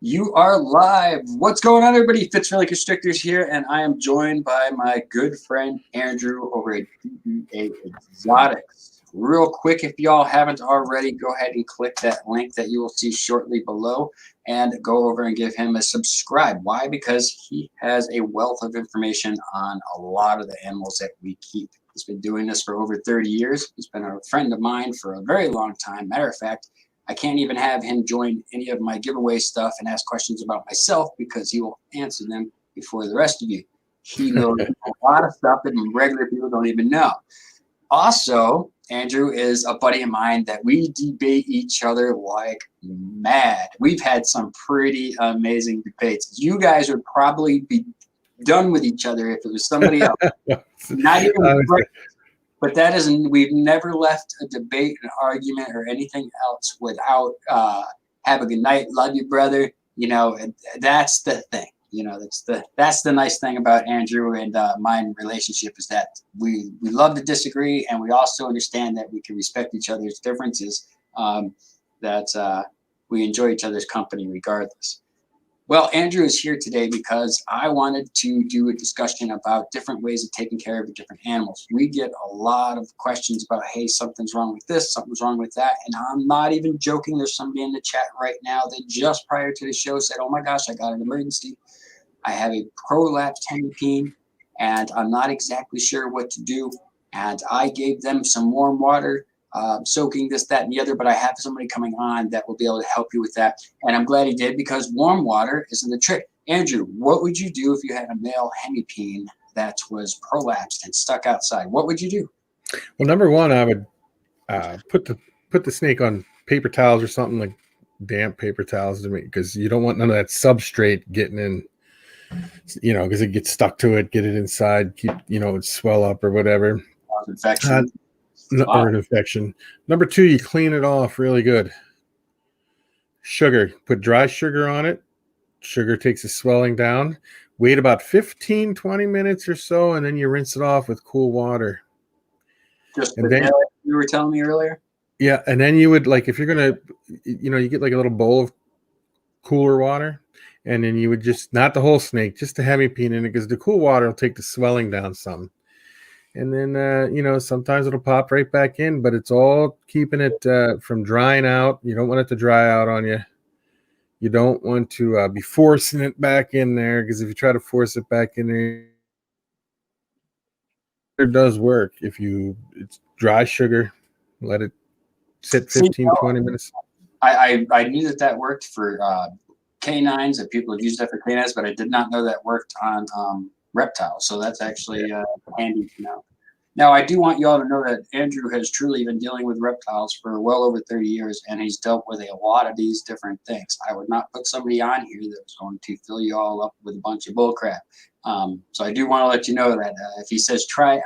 You are live. What's going on, everybody? Fitzgerald Constrictors here, and I am joined by my good friend Andrew over at DEA Exotics. Real quick, if y'all haven't already, go ahead and click that link that you will see shortly below and go over and give him a subscribe. Why? Because he has a wealth of information on a lot of the animals that we keep. He's been doing this for over 30 years. He's been a friend of mine for a very long time. Matter of fact, I can't even have him join any of my giveaway stuff and ask questions about myself because he will answer them before the rest of you. He knows a lot of stuff that regular people don't even know. Also, Andrew is a buddy of mine that we debate each other like mad. We've had some pretty amazing debates. You guys would probably be done with each other if it was somebody else. Not even but that isn't, we've never left a debate, an argument, or anything else without have a good night, love you, brother. You know, that's the thing. You know, that's the nice thing about Andrew and my relationship is that we love to disagree, and we also understand that we can respect each other's differences. That we enjoy each other's company regardless. Well, Andrew is here today because I wanted to do a discussion about different ways of taking care of different animals. We get a lot of questions about, hey, something's wrong with this, something's wrong with that. And I'm not even joking. There's somebody in the chat right now that just prior to the show said, oh my gosh, I got an emergency. I have a prolapsed hemipene and I'm not exactly sure what to do. And I gave them some warm water, soaking this, that, and the other, but I have somebody coming on that will be able to help you with that. And I'm glad he did because warm water isn't the trick. Andrew, what would you do if you had a male hemipene that was prolapsed and stuck outside? What would you do? Well, number one, I would put the snake on paper towels or something, like damp paper towels, because you don't want none of that substrate getting in, you know, because it gets stuck to it, get it inside, keep, you know, it swell up or whatever. Infection. Or an infection. Number two, you clean it off really good. Sugar, put dry sugar on it. Sugar takes the swelling down. Wait about 15, 20 minutes or so, and then you rinse it off with cool water. Just and then you were telling me earlier? Yeah, and then you would, like, if you're going to, you know, you get like a little bowl of cooler water, and then you would just, not the whole snake, just the hemipene in it, because the cool water will take the swelling down some. And then, you know, sometimes it'll pop right back in, but it's all keeping it from drying out. You don't want it to dry out on you. You don't want to be forcing it back in there, because if you try to force it back in there, it does work. It's dry sugar, let it sit 15, 20 minutes. I knew that worked for canines, that people have used that for canines, but I did not know that worked on Reptile. So that's actually handy to know. Now, I do want you all to know that Andrew has truly been dealing with reptiles for well over 30 years, and he's dealt with a lot of these different things. I would not put somebody on here that was going to fill you all up with a bunch of bullcrap. So I do want to let you know that if he says try,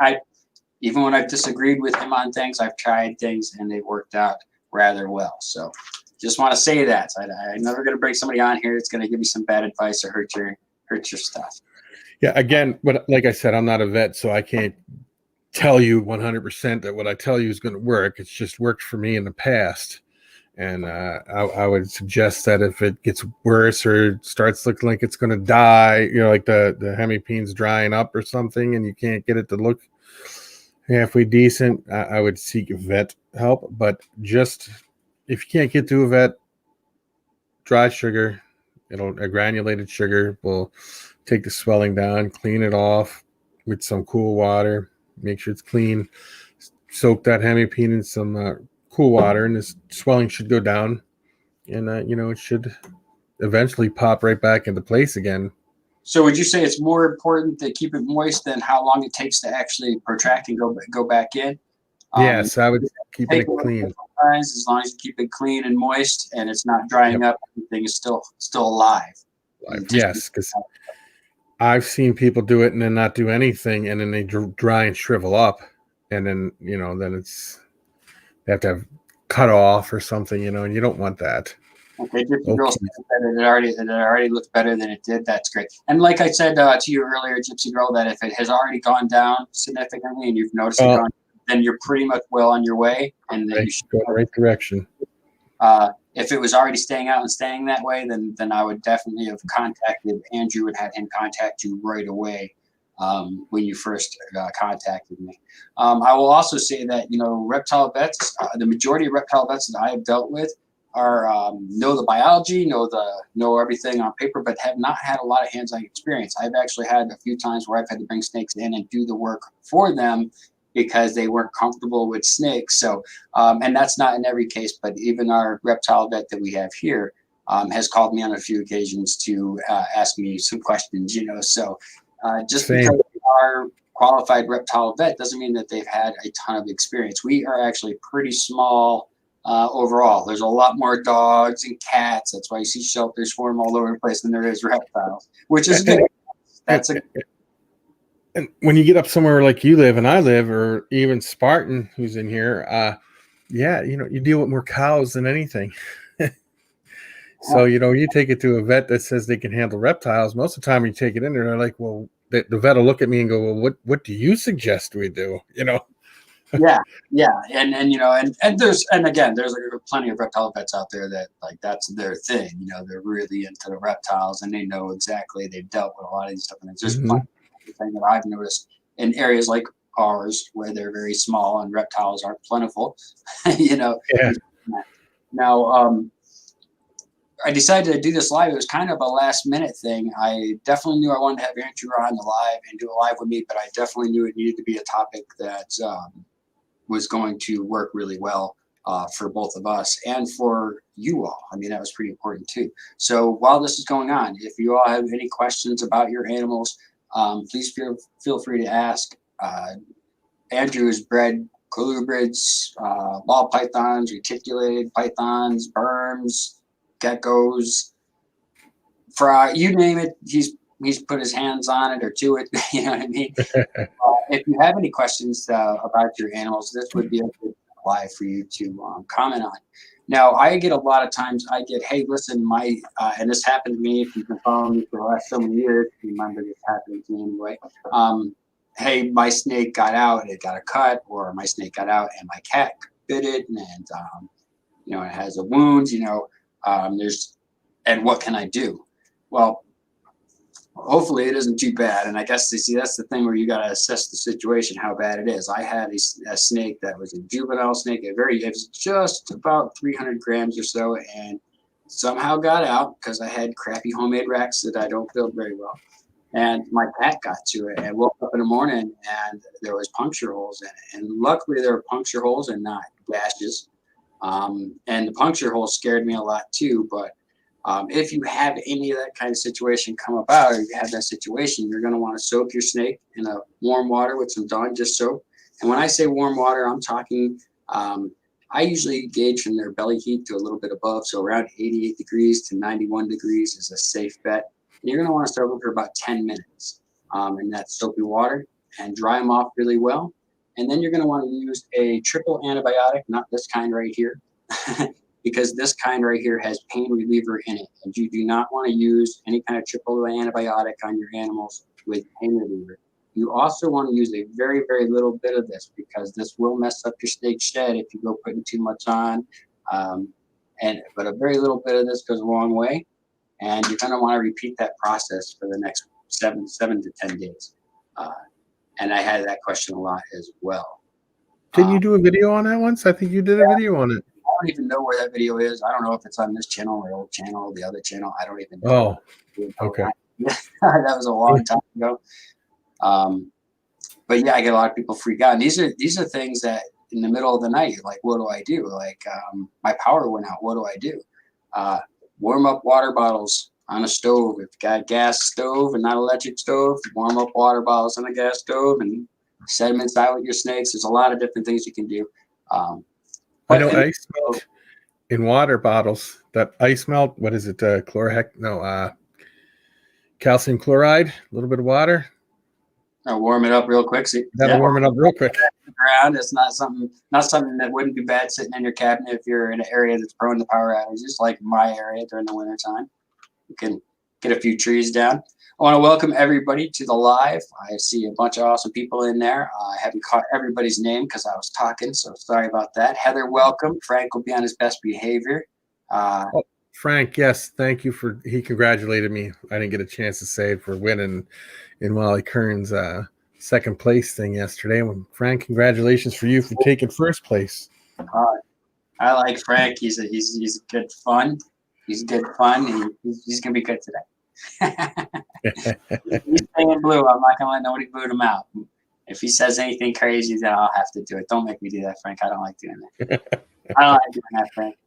even when I've disagreed with him on things, I've tried things and they worked out rather well. So just want to say that. I'm never going to bring somebody on here that's going to give you some bad advice or hurt your stuff. Yeah, again, but like I said, I'm not a vet, so I can't tell you 100% that what I tell you is going to work. It's just worked for me in the past. And I would suggest that if it gets worse or starts looking like it's going to die, you know, like the hemipene's drying up or something, and you can't get it to look halfway decent, I would seek vet help. But just if you can't get to a vet, dry sugar, a granulated sugar will take the swelling down, clean it off with some cool water, make sure it's clean, soak that hemipene in some cool water, and this swelling should go down, and you know, it should eventually pop right back into place again. So would you say it's more important to keep it moist than how long it takes to actually protract and go back in? Yes, I would keep it clean. As long as you keep it clean and moist and it's not drying up, everything is still alive. Yes, because I've seen people do it and then not do anything, and then they dry and shrivel up, and then, you know, then they have to have cut off or something, you know, and you don't want that. Okay, Gypsy Girl said that it already looked better than it did. That's great. And like I said to you earlier, Gypsy Girl, that if it has already gone down significantly and you've noticed it gone, then you're pretty much well on your way, and then you should go in the right direction. if it was already staying out and staying that way, then I would definitely have contacted Andrew and had him contact you right away when you first contacted me. I will also say that, you know, reptile vets, the majority of reptile vets that I have dealt with are know the biology, know everything on paper, but have not had a lot of hands-on experience. I've actually had a few times where I've had to bring snakes in and do the work for them because they weren't comfortable with snakes. So, and that's not in every case, but even our reptile vet that we have here has called me on a few occasions to ask me some questions, you know. So just Same. because they are qualified reptile vet doesn't mean that they've had a ton of experience. We are actually pretty small overall. There's a lot more dogs and cats. That's why you see shelters form all over the place than there is reptiles, which is good. That's a And when you get up somewhere like you live and I live, or even Spartan, who's in here, yeah, you know, you deal with more cows than anything. So, you know, you take it to a vet that says they can handle reptiles. Most of the time you take it in there, they're like, well, the vet will look at me and go, well, what do you suggest we do? You know? yeah, and you know, and there's, and again, there's like plenty of reptile vets out there that like that's their thing. You know, they're really into the reptiles and they know exactly. They've dealt with a lot of these stuff, and it's just Mhm. the thing that I've noticed in areas like ours where they're very small and reptiles aren't plentiful. You know, Yeah. now I decided to do this live. It was kind of a last minute thing. I definitely knew I wanted to have Andrew on the live and do a live with me, but I definitely knew it needed to be a topic that was going to work really well for both of us and for you all. I mean, that was pretty important too. So while this is going on, if you all have any questions about your animals, please feel free to ask. Andrew has bred colubrids, ball pythons, reticulated pythons, berms, geckos, fry, you name it. He's put his hands on it or to it. You know what I mean? If you have any questions about your animals, this would be a good live for you to comment on. Now, I get a lot of times, I get, hey, listen, and this happened to me, if you've been following me for the last so many years, you remember this happening to me anyway. Hey, my snake got out, it got a cut, or my snake got out and my cat bit it, and you know, it has a wound, you know, and what can I do? Well, hopefully it isn't too bad. And I guess that's the thing where you got to assess the situation, how bad it is. I had a snake that was a juvenile snake, it was just about 300 grams or so, and somehow got out because I had crappy homemade racks that I don't build very well. And my cat got to it and woke up in the morning and there was puncture holes in it. And luckily there were puncture holes and not gashes. And the puncture hole scared me a lot too, but if you have any of that kind of situation come about, or you have that situation, you're going to want to soak your snake in a warm water with some Dawn dish soap. And when I say warm water, I'm talking, I usually gauge from their belly heat to a little bit above. So around 88 degrees to 91 degrees is a safe bet. And you're going to want to soak them for about 10 minutes in that soapy water and dry them off really well. And then you're going to want to use a triple antibiotic, not this kind right here. Because this kind right here has pain reliever in it. And you do not want to use any kind of triple antibiotic on your animals with pain reliever. You also want to use a very, very little bit of this because this will mess up your snake shed if you go putting too much on. But a very little bit of this goes a long way. And you're going to want to repeat that process for the next seven to 10 days. And I had that question a lot as well. Didn't you do a video on that once? I think you did a video on it. I don't even know where that video is. I don't know if it's on this channel or old channel or the other channel. I don't even know. Oh, okay. That was a long time ago. But yeah, I get a lot of people freak out. And these are things that in the middle of the night, you're like, what do I do? Like my power went out. What do I do? Warm up water bottles on a stove. If you got a gas stove and not electric stove, warm up water bottles on a gas stove and set them inside with your snakes. There's a lot of different things you can do. I know ice melt in water bottles. That ice melt, what is it? Calcium chloride, a little bit of water. I'll warm it up real quick. See, that'll warm it up real quick. Around, it's not something that wouldn't be bad sitting in your cabinet if you're in an area that's prone to power outages, like my area during the wintertime. You can get a few trees down. I want to welcome everybody to the live. I see a bunch of awesome people in there. I haven't caught everybody's name because I was talking, so sorry about that. Heather, welcome. Frank will be on his best behavior. Oh, Frank, yes, thank you he congratulated me. I didn't get a chance to say it for winning in Wally Kern's second place thing yesterday. Well, Frank, congratulations for you for taking first place. I like Frank. He's good fun. He's good fun. He's gonna be good today. He's staying blue. I'm not gonna let nobody boot him out. If he says anything crazy, then I'll have to do it. Don't make me do that, Frank. I don't like doing that. I don't like doing that, Frank.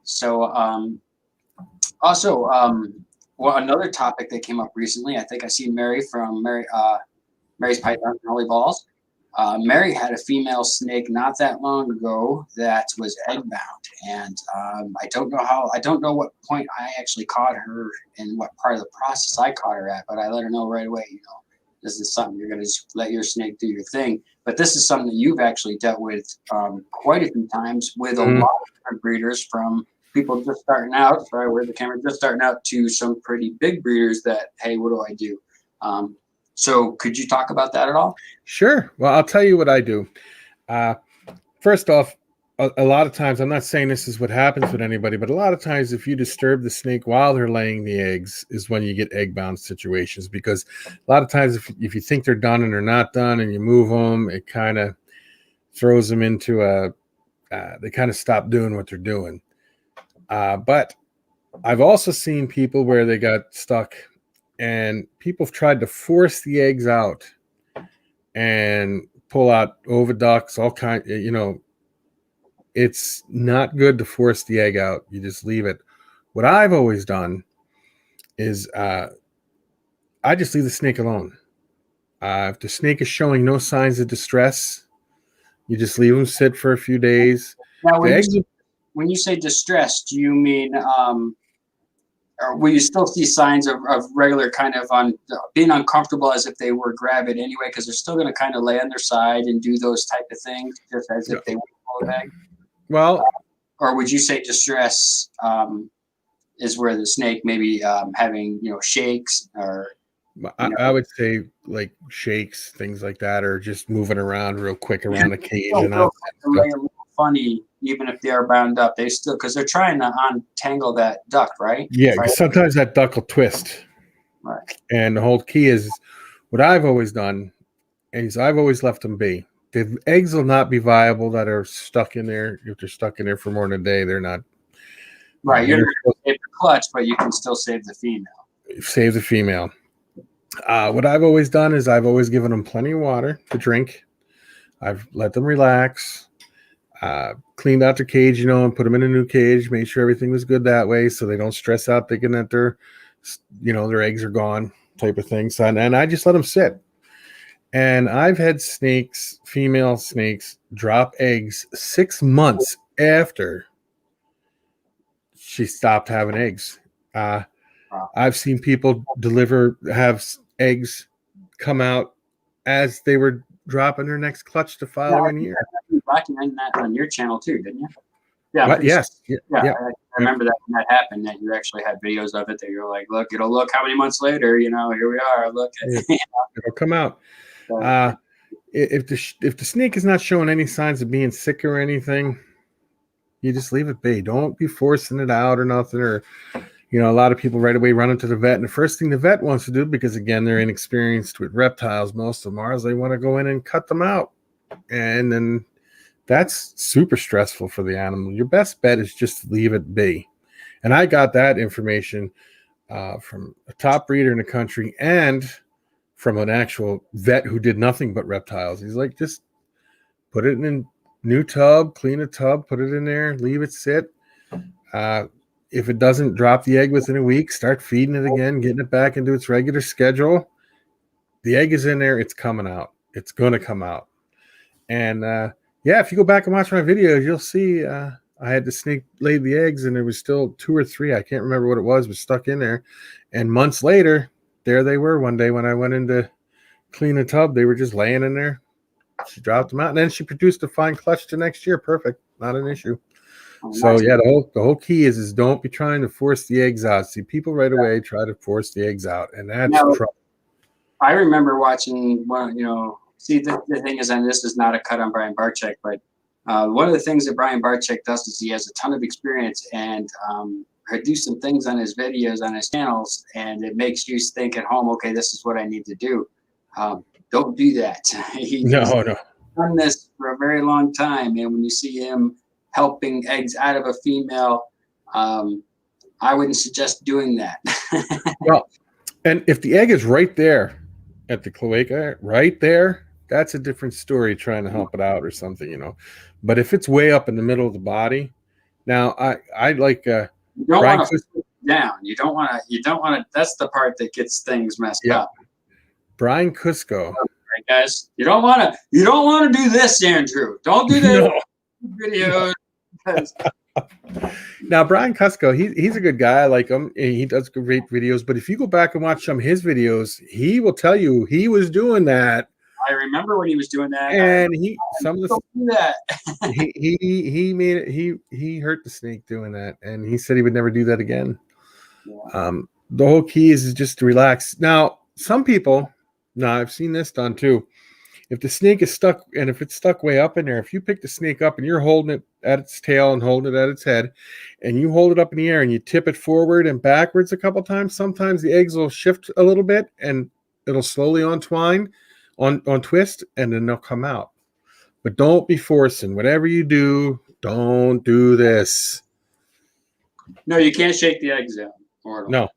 So, also, well, another topic that came up recently. I think I see Mary from Mary's Pythons and Holy Balls. Mary had a female snake not that long ago that was egg bound, and I don't know what point I actually caught her and what part of the process I caught her at, but I let her know right away, this is something you're going to just let your snake do your thing. But this is something that you've actually dealt with quite a few times with a lot of different breeders, from people just starting out, sorry, where the camera, just starting out, to some pretty big breeders that, hey, what do I do? So could you talk about that at all? Sure. Well, I'll tell you what I do. First off, a lot of times, I'm not saying this is what happens with anybody, but a lot of times if you disturb the snake while they're laying the eggs is when you get egg bound situations, because a lot of times if you think they're done and they're not done and you move them, it kind of throws them into they kind of stop doing what they're doing. But I've also seen people where they got stuck and people have tried to force the eggs out and pull out oviducts, all kind, it's not good to force the egg out. You just leave it. What I've always done is I just leave the snake alone. If the snake is showing no signs of distress, you just leave them sit for a few days. Now, when you say distress, do you mean or will you still see signs of regular kind of being uncomfortable, as if they were gravid anyway, because they're still going to kind of lay on their side and do those type of things just as if they were full of egg? Well, or would you say distress is where the snake maybe having shakes, or I would say like shakes, things like that, or just moving around real quick around the cage. And a little funny, even if they are bound up, they still, because they're trying to untangle that duct, right? Yeah, because sometimes that duct will twist. Right. And the whole key is what I've always done is I've always left them be. The eggs will not be viable that are stuck in there. If they're stuck in there for more than a day, they're not. Right. You're not going to save the clutch, but you can still save the female. Save the female. What I've always done is I've always given them plenty of water to drink. I've let them relax, cleaned out their cage, and put them in a new cage, made sure everything was good that way so they don't stress out thinking that their eggs are gone type of thing. So, and I just let them sit. And I've had female snakes, drop eggs 6 months after she stopped having eggs. I've seen people have eggs come out as they were dropping their next clutch the following year. You documented that on your channel too, didn't you? Yeah. What? Yes. Yeah. I remember that when that happened, that you actually had videos of it, that you're like, look, look how many months later, here we are. Look, it'll come out. If the snake is not showing any signs of being sick or anything, you just leave it be. Don't be forcing it out or nothing. Or a lot of people right away run into the vet, and the first thing the vet wants to do, because again they're inexperienced with reptiles, most of them are, is they want to go in and cut them out, and then that's super stressful for the animal. Your best bet is just to leave it be. And I got that information from a top breeder in the country and from an actual vet who did nothing but reptiles. He's like, just put it in a new tub, clean a tub, put it in there, leave it sit. If it doesn't drop the egg within a week, start feeding it again, getting it back into its regular schedule. The egg is in there. It's coming out. It's going to come out. And if you go back and watch my videos, you'll see I had the snake laid the eggs, and there was still 2 or 3. I can't remember what it was stuck in there. And months later, there they were. One day when I went in to clean a tub, they were just laying in there. She dropped them out, and then she produced a fine clutch the next year. Perfect. Not an issue. So the whole key is don't be trying to force the eggs out. See, people right away try to force the eggs out, and that's trouble. I remember watching one. See, the thing is, and this is not a cut on Brian Barczyk, but One of the things that Brian Barczyk does is he has a ton of experience and he'll do some things on his videos, on his channels, and it makes you think at home, okay, this is what I need to do. Don't do that. He's No. done this for a very long time, and when you see him helping eggs out of a female, I wouldn't suggest doing that. Well, and if the egg is right there at the cloaca, right there, that's a different story, trying to help it out or something, you know. But if it's way up in the middle of the body, now I like you don't Brian want to put it down. You don't want to. That's the part that gets things messed up. Brian Cusco. Right, guys, you don't want to do this, Andrew. Don't do that. No. Videos. Now, Brian Cusco, he's a good guy. I like him. He does great videos. But if you go back and watch some of his videos, he will tell you he was doing that. I remember when he was doing that. And he made it. He hurt the snake doing that, and he said he would never do that again. Yeah. The whole key is just to relax. Now, some people, I've seen this done too. If the snake is stuck, and if it's stuck way up in there, if you pick the snake up and you're holding it at its tail and holding it at its head, and you hold it up in the air and you tip it forward and backwards a couple times, sometimes the eggs will shift a little bit and it'll slowly untwine, on twist, and then they'll come out. But don't be forcing. Whatever you do, don't do this. No, you can't shake the eggs out. No.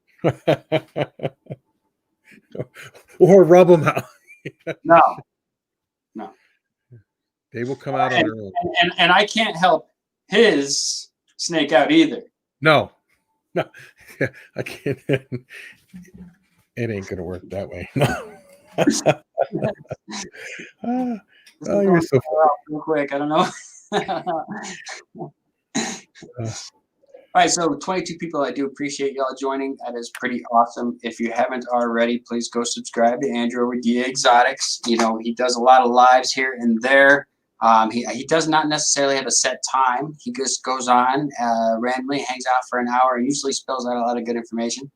Or rub them out. No. They will come out on their own. And I can't help his snake out either. No. I can't. It ain't gonna work that way. No. Oh, you're so funny. Real quick. I don't know. All right, so 22 people. I do appreciate y'all joining. That is pretty awesome. If you haven't already, please go subscribe to Andrew over DEA Exotics. You know, he does a lot of lives here and there. He does not necessarily have a set time. He just goes on randomly, hangs out for an hour, and usually spills out a lot of good information.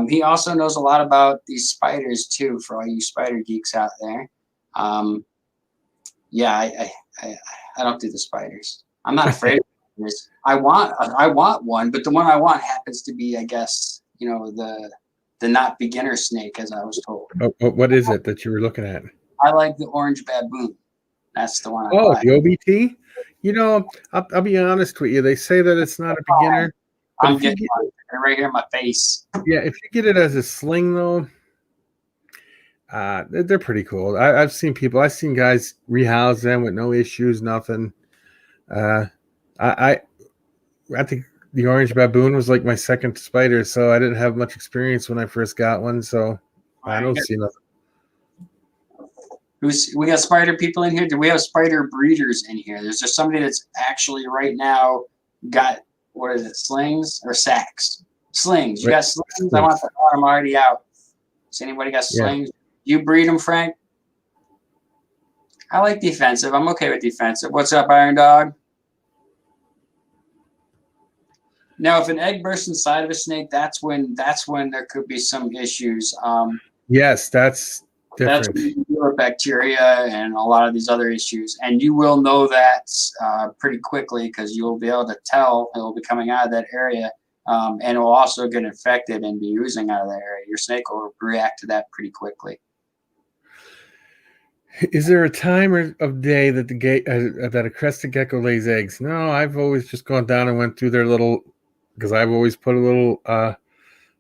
He also knows a lot about these spiders too, for all you spider geeks out there. Yeah, I don't do the spiders. I'm not afraid of spiders. I want one, but the one I want happens to be, I guess, you know, the not beginner snake, as I was told. What is it that you were looking at? I like the orange baboon. That's the one. Oh, the OBT. You know, I'll be honest with you. They say that it's not a beginner. I'm getting it right here in my face. Yeah, if you get it as a sling, though, they're pretty cool. I've seen guys rehouse them with no issues, nothing. I think the orange baboon was like my second spider, so I didn't have much experience when I first got one, so I don't see nothing. We got spider people in here? Do we have spider breeders in here? There's just somebody that's actually right now got, what is it, slings or sacks? Slings. You got slings? I want them already out. Does anybody got slings? Yeah. You breed them, Frank? I like defensive. I'm okay with defensive. What's up, Iron Dog? Now, if an egg bursts inside of a snake, that's when there could be some issues. Yes, that's different. That's when you deal with bacteria and a lot of these other issues, and you will know that pretty quickly because you will be able to tell it will be coming out of that area, and it will also get infected and be oozing out of that area. Your snake will react to that pretty quickly. Is there a time of day that that a crested gecko lays eggs? No, I've always just gone down and went through their little, because I've always put a little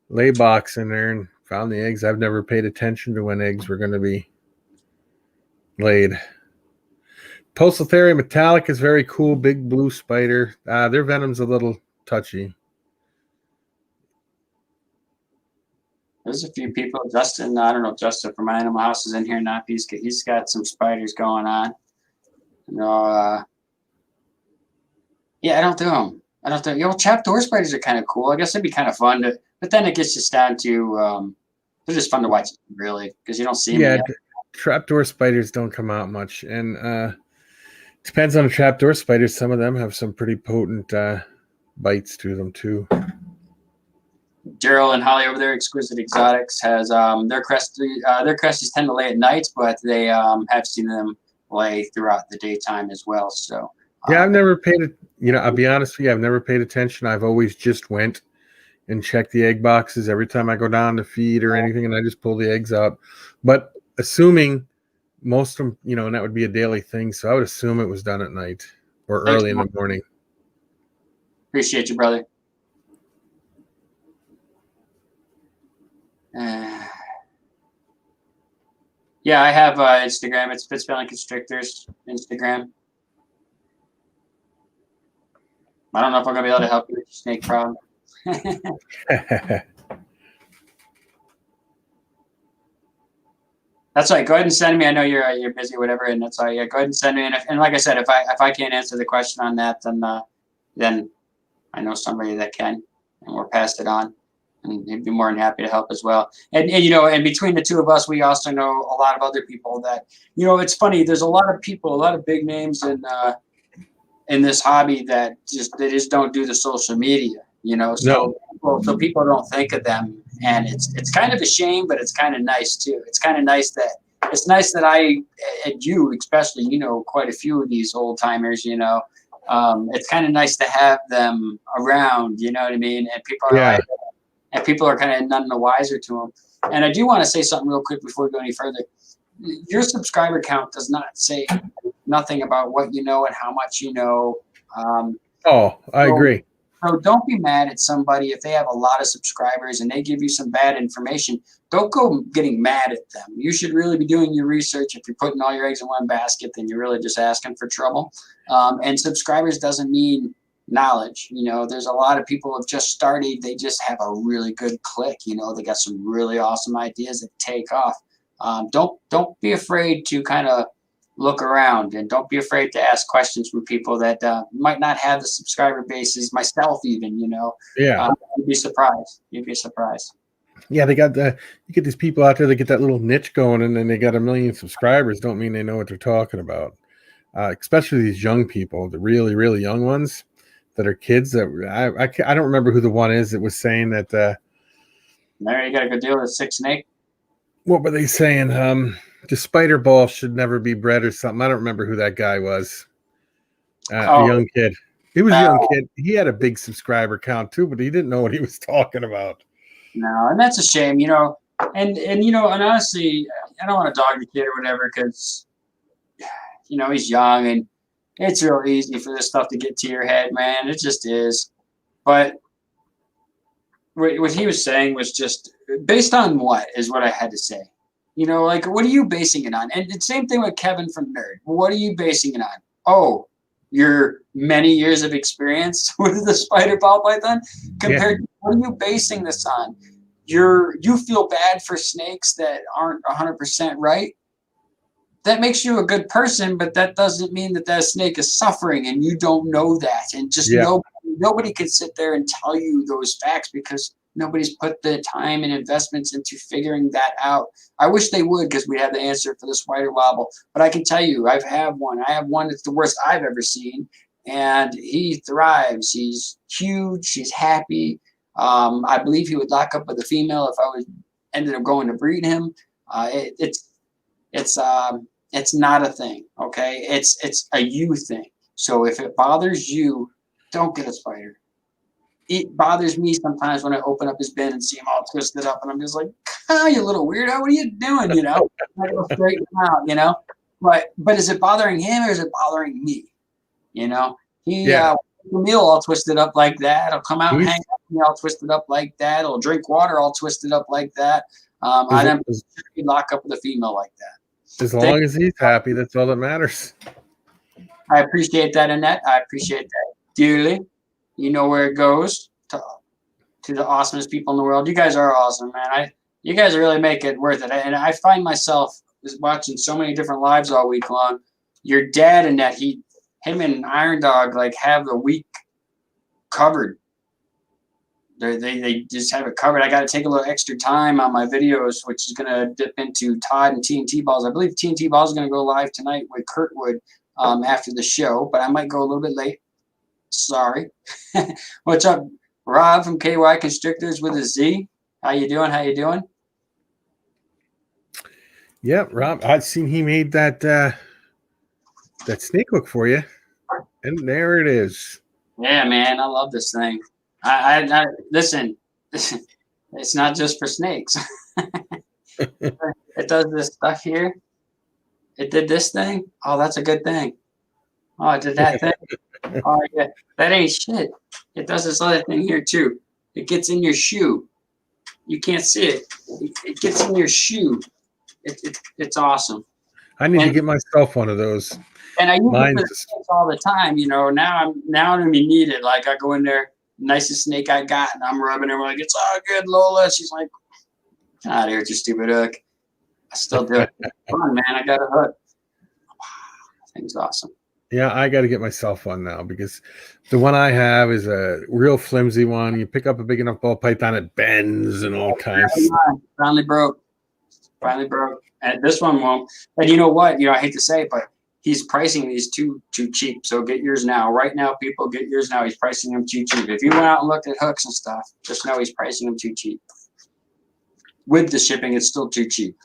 lay box in there and found the eggs. I've never paid attention to when eggs were going to be laid. Pulsatharia metallic is very cool, big blue spider. Their venom's a little touchy. There's a few people. Justin, I don't know if Justin from My Animal House is in here now. He's got some spiders going on. No, yeah, I don't do them. You know, trapdoor spiders are kind of cool. I guess it'd be kind of fun to, but then it gets just down to they're just fun to watch, really, because you don't see them. Yeah, trapdoor spiders don't come out much, and depends on the trapdoor spiders. Some of them have some pretty potent bites to them too. Daryl and Holly over there, Exquisite Exotics, has their cresties tend to lay at night, but they have seen them lay throughout the daytime as well. So Yeah, I've never paid it. I'll be honest with you, I've never paid attention. I've always just went and checked the egg boxes every time I go down to feed or anything, and I just pull the eggs out. But assuming most of them, and that would be a daily thing, so I would assume it was done at night or Thanks, early in the morning. appreciate you, brother. Yeah, I have Instagram. It's Fitzbelly Constrictors Instagram. I don't know if I'm gonna be able to help you with your snake problem. That's right. Go ahead and send me. I know you're busy, or whatever, and that's all. Yeah, go ahead and send me. And like I said, if I can't answer the question on that, then I know somebody that can, and we'll pass it on, and he'd be more than happy to help as well. And between the two of us, we also know a lot of other people that It's funny. There's a lot of people, a lot of big names in this hobby that just don't do the social media. So people don't think of them, and it's kind of a shame, but it's kind of nice too. It's nice that I and you especially, quite a few of these old timers. It's kind of nice to have them around. You know what I mean? And people are kind of none the wiser to them. And I do want to say something real quick before we go any further. Your subscriber count does not say nothing about what you know and how much you know. I agree. So don't be mad at somebody if they have a lot of subscribers and they give you some bad information. Don't go getting mad at them. You should really be doing your research. If you're putting all your eggs in one basket, then you're really just asking for trouble. And subscribers doesn't mean knowledge. There's a lot of people who have just started. They just have a really good click. They got some really awesome ideas that take off. Don't be afraid to kind of look around, and don't be afraid to ask questions from people that might not have the subscriber bases, myself even. You'd be surprised. Yeah, you get these people out there that get that little niche going, and then they got 1 million subscribers. Don't mean they know what they're talking about. Especially these young people, the really, really young ones that are kids. That I don't remember who the one is that was saying that. There, you got a good deal with a sick snake. What were they saying? The spider ball should never be bred or something. I don't remember who that guy was. A young kid. He was a young kid. He had a big subscriber count too, but he didn't know what he was talking about. No, and that's a shame, And honestly, I don't want to dog the kid or whatever, because he's young, and it's real easy for this stuff to get to your head, man. It just is. But what he was saying was just based on what is what I had to say. Like, what are you basing it on? And the same thing with Kevin from Nerd. What are you basing it on? Oh, your many years of experience with the spider ball python compared to what are you basing this on? You feel bad for snakes that aren't 100% right. That makes you a good person, but that doesn't mean that snake is suffering, and you don't know that. And just nobody can sit there and tell you those facts, because nobody's put the time and investments into figuring that out. I wish they would, because we'd have the answer for this whiter wobble. But I can tell you, I have one that's the worst I've ever seen, and he thrives. He's huge. He's happy. I believe he would lock up with a female if I ended up going to breed him. It's not a thing, okay? It's a you thing. So if it bothers you, don't get a spider. It bothers me sometimes when I open up his bin and see him all twisted up, and I'm just like, you little weirdo, what are you doing? I go straighten him out, But is it bothering him, or is it bothering me? The meal all twisted up like that. He'll come out and hang out with me all twisted up like that. He'll drink water all twisted up like that. I don't lock up with a female like that. As long as he's happy, that's all that matters. I appreciate that, Annette. I appreciate that dearly. You know where it goes to the awesomest people in the world. You guys are awesome, man. You guys really make it worth it. And I find myself watching so many different lives all week long. Your dad, Annette, him and Iron Dog have the week covered. They just have it covered. I got to take a little extra time on my videos, which is going to dip into Todd and TNT Balls. I believe TNT Balls is going to go live tonight with Kurtwood after the show, but I might go a little bit late. Sorry. What's up, Rob from KY Constrictors with a Z? How you doing? Yeah, Rob, I've seen he made that snake hook for you. And there it is. Yeah, man, I love this thing. I listen. It's not just for snakes. It does this stuff here. It did this thing. Oh, that's a good thing. Oh, it did that thing. Oh, yeah, that ain't shit. It does this other thing here too. It gets in your shoe. You can't see it. It gets in your shoe. It's awesome. I need to get myself one of those. And I use Mine's it all the time. You know, now I'm needed. Like I go in there, nicest snake I got, and I'm rubbing her like it's all good, Lola. She's like, "Get out of here with your stupid hook." I still do it. Come on, man. I got a hook. Wow, thing's awesome. Yeah, I got to get myself one now because the one I have is a real flimsy one. You pick up a big enough ball python, it bends and all kinds. Finally broke. And this one won't. And you know what? You know, I hate to say it, but he's pricing these too cheap. So get yours now. Right now, people, get yours now. He's pricing them too cheap. If you went out and looked at hooks and stuff, just know he's pricing them too cheap. With the shipping, it's still too cheap.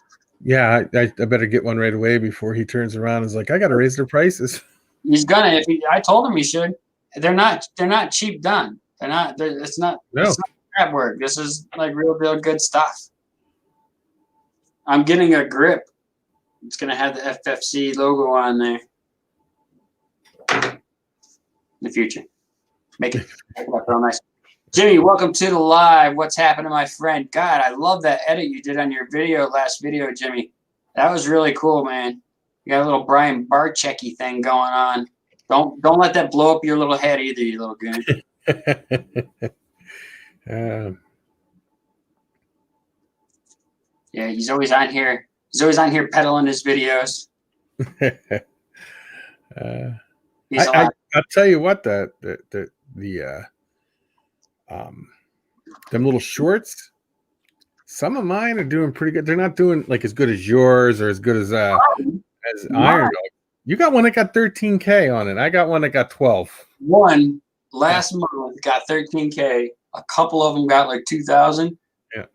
Yeah, I better get one right away before he turns around and is like, I got to raise their prices. He's gonna. I told him he should. They're not cheap done. It's not crap work. This is like real good stuff. I'm getting a grip. It's gonna have the FFC logo on there in the future. Make it look real nice. Jimmy, welcome to the live. What's happening, my friend? God, I love that edit you did on your last video, Jimmy. That was really cool, man. You got a little Brian Barchecky thing going on. Don't let that blow up your little head either, you little goon. Yeah, he's always on here. He's always on here peddling his videos. I'll tell you what, them little shorts, some of mine are doing pretty good. They're not doing like as good as yours or as good as Iron Dog. You got one that got 13K on it. I got one that got 12. One last month got 13K. A couple of them got like 2,000. Yeah.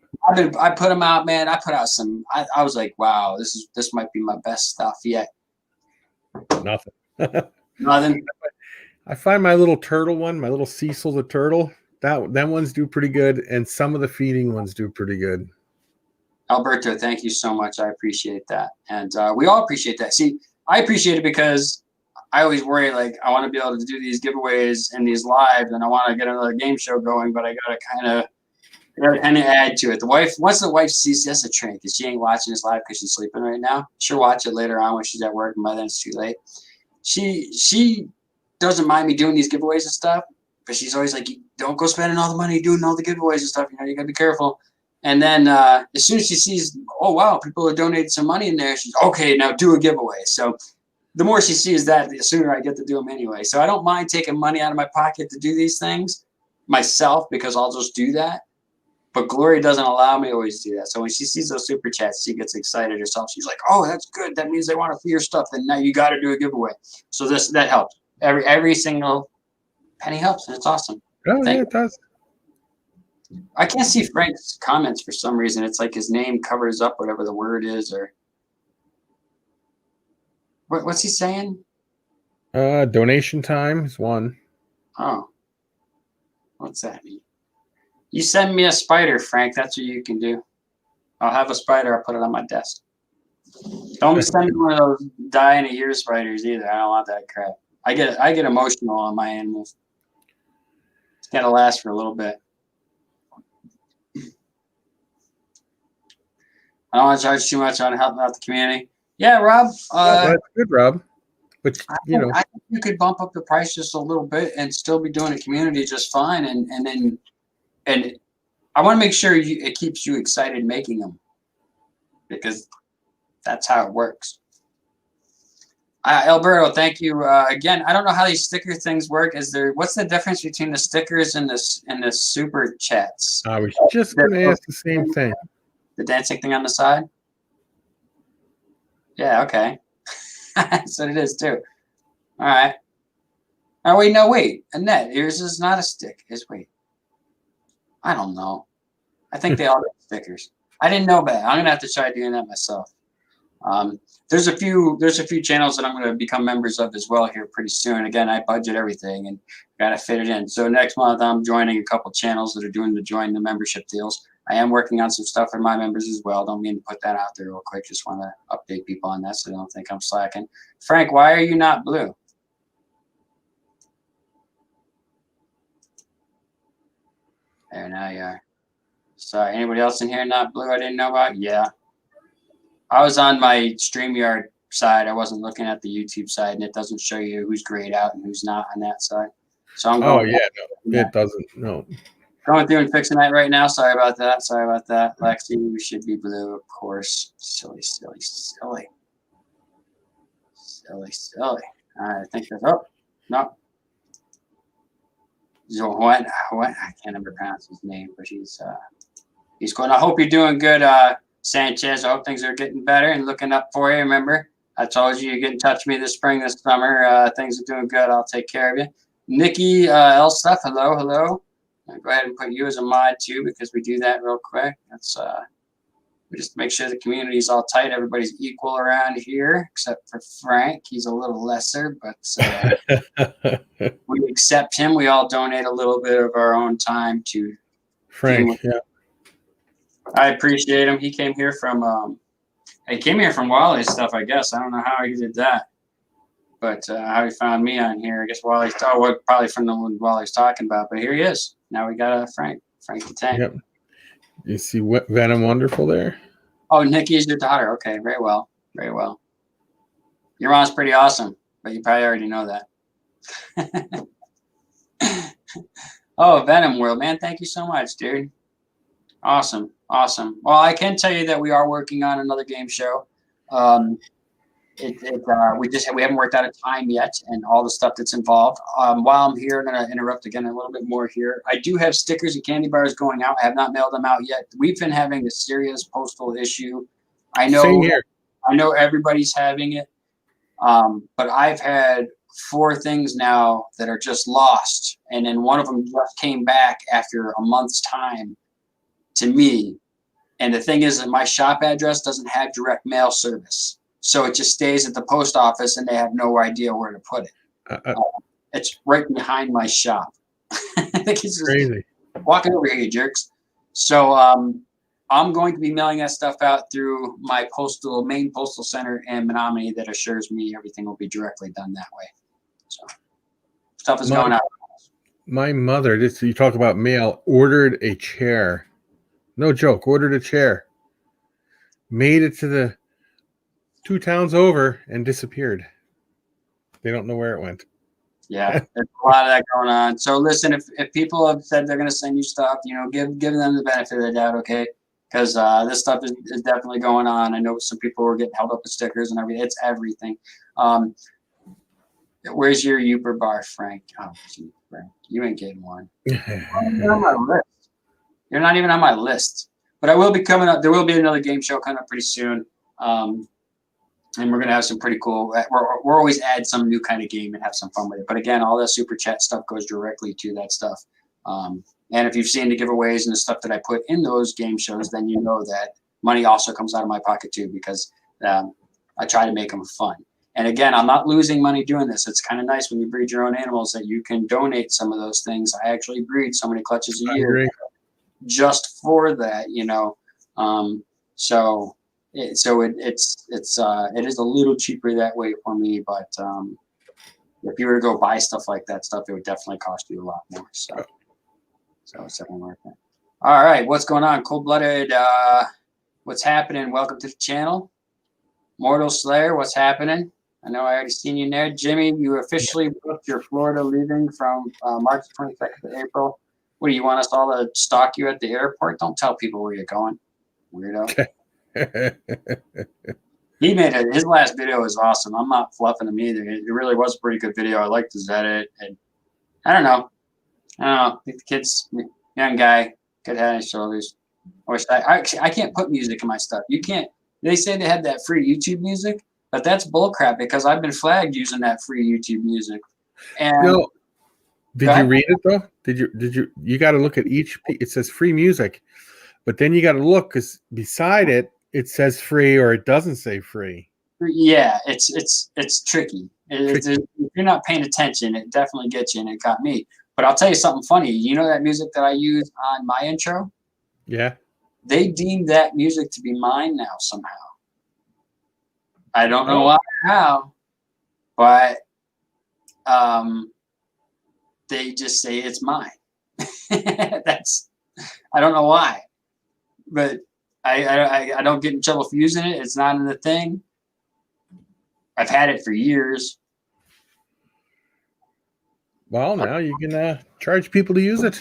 I put them out, man. I put out some. I was like, wow, this might be my best stuff yet. Nothing. Nothing. I find my little turtle one, my little Cecil the turtle, that ones do pretty good, and some of the feeding ones do pretty good. Alberto, thank you so much. I appreciate that, and we all appreciate that. See, I appreciate it because I always worry, like, I want to be able to do these giveaways and these lives, and I want to get another game show going, but I gotta kind of add to it. Once the wife sees that's a trick, because she ain't watching this live because she's sleeping right now. She'll watch it later on when she's at work, and by then it's too late. She doesn't mind me doing these giveaways and stuff, but she's always like, don't go spending all the money doing all the giveaways and stuff. You know, you gotta be careful. And then as soon as she sees, oh wow, people are donating some money in there, she's okay, now do a giveaway. So the more she sees that, the sooner I get to do them anyway. So I don't mind taking money out of my pocket to do these things myself because I'll just do that. But Glory doesn't allow me to always do that. So when she sees those super chats, she gets excited herself. She's like, oh, that's good. That means they want to see your stuff. Then now you got to do a giveaway. So that helps. Every single penny helps, and it's awesome. Oh, yeah, it does. I can't see Frank's comments for some reason. It's like his name covers up whatever the word is, or what's he saying? Donation time is one. Oh, what's that mean? You send me a spider, Frank. That's what you can do. I'll have a spider. I'll put it on my desk. Don't send me one of those die in a year spiders either. I don't want that crap. I get emotional on my animals. It's gotta last for a little bit. I don't want to charge too much on helping out the community. Yeah, Rob. That's good, Rob. But I think you could bump up the price just a little bit and still be doing a community just fine. And I want to make sure it keeps you excited making them, because that's how it works. Alberto, thank you again. I don't know how these sticker things work. What's the difference between the stickers and the super chats? I was just going to ask the same thing. The dancing thing on the side? Yeah, okay. That's what it is too. All right. Oh, wait. Annette, yours is not a stick. Wait. I don't know. I think they all get stickers. I didn't know that. I'm going to have to try doing that myself. There's a few channels that I'm going to become members of as well here pretty soon. Again, I budget everything and got to fit it in. So next month I'm joining a couple channels that are doing the join the membership deals. I am working on some stuff for my members as well. Don't mean to put that out there real quick. Just want to update people on that so they don't think I'm slacking. Frank, why are you not blue? There, now you are. Sorry, anybody else in here not blue I didn't know about? Yeah. I was on my StreamYard side. I wasn't looking at the YouTube side, and it doesn't show you who's grayed out and who's not on that side. So I'm going. Oh yeah, no, it doesn't. No. Going through and fixing that right now. Sorry about that. Sorry about that. Lexi, we should be blue, of course. Silly, silly, silly. Silly, silly. All right, I think that's no. What? I can't ever pronounce his name, but he's going. I hope you're doing good, Sanchez. I hope things are getting better and looking up for you. Remember, I told you get in touch with me this spring, this summer. Things are doing good. I'll take care of you. Nikki Elstuff, hello, hello. I'll go ahead and put you as a mod too because we do that real quick. That's we just make sure the community is all tight. Everybody's equal around here, except for Frank. He's a little lesser, but we accept him. We all donate a little bit of our own time to Frank. Yeah, I appreciate him. He came here from Wally's stuff. I guess I don't know how he did that, but how he found me on here. I guess Wally's probably from the one Wally's talking about. But here he is. Now we got Frank the Tank. Yep. You see Venom Wonderful there? Oh, Nikki is your daughter. Okay, very well. Very well. Your mom's pretty awesome, but you probably already know that. Oh, Venom World, man. Thank you so much, dude. Awesome. Awesome. Well, I can tell you that we are working on another game show. We haven't worked out a time yet and all the stuff that's involved. While I'm here, I'm going to interrupt again a little bit more here. I do have stickers and candy bars going out. I have not mailed them out yet. We've been having a serious postal issue. I know. Same here. I know everybody's having it, but I've had 4 things now that are just lost, and then one of them just came back after a month's time to me. And the thing is that my shop address doesn't have direct mail service. So it just stays at the post office, and they have no idea where to put it. It's right behind my shop. I think it's crazy. Walking over here, you jerks. So I'm going to be mailing that stuff out through my main postal center in Menominee that assures me everything will be directly done that way. So stuff is going out. My mother, you talk about mail, ordered a chair. No joke, ordered a chair. Made it to the 2 towns over and disappeared. They don't know where it went. Yeah, there's a lot of that going on. So listen, if people have said they're going to send you stuff, give them the benefit of the doubt, okay? Because this stuff is definitely going on. I know some people were getting held up with stickers and everything. It's everything. Where's your Yooper bar, Frank? Oh, geez, Frank, you ain't getting one. You're on my list. You're not even on my list. But I will be coming up. There will be another game show coming up pretty soon. And we're going to have some pretty cool, we're always add some new kind of game and have some fun with it. But again, all that super chat stuff goes directly to that stuff. And if you've seen the giveaways and the stuff that I put in those game shows, then you know that money also comes out of my pocket too, because I try to make them fun. And again, I'm not losing money doing this. It's kind of nice when you breed your own animals that you can donate some of those things. I actually breed so many clutches a year just for that, So it is a little cheaper that way for me, but if you were to go buy stuff like that stuff, it would definitely cost you a lot more. So it's definitely worth it. All right, what's going on? Cold-blooded, what's happening? Welcome to the channel. Mortal Slayer, what's happening? I know I already seen you there. Jimmy, you officially booked your Florida leaving from March 22nd to April. What do you want us all to stalk you at the airport? Don't tell people where you're going, weirdo. He made it. His last video was awesome. I'm not fluffing him either. It really was a pretty good video. I liked his edit. And I don't know. I think the kid's young guy, good head and shoulders. I can't put music in my stuff. You can't. They say they had that free YouTube music, but that's bullcrap because I've been flagged using that free YouTube music. And did you read it though? Did you got to look at each. It says free music, but then you got to look because beside it it says free or it doesn't say free. Yeah, it's tricky. If you're not paying attention, it definitely gets you, and it got me. But I'll tell you something funny. You know that music that I use on my intro? Yeah. They deem that music to be mine now somehow. I don't know Oh. why or how, but they just say it's mine. I don't know why, but I don't get in trouble for using it. It's not in the thing. I've had it for years. Well, now you can charge people to use it.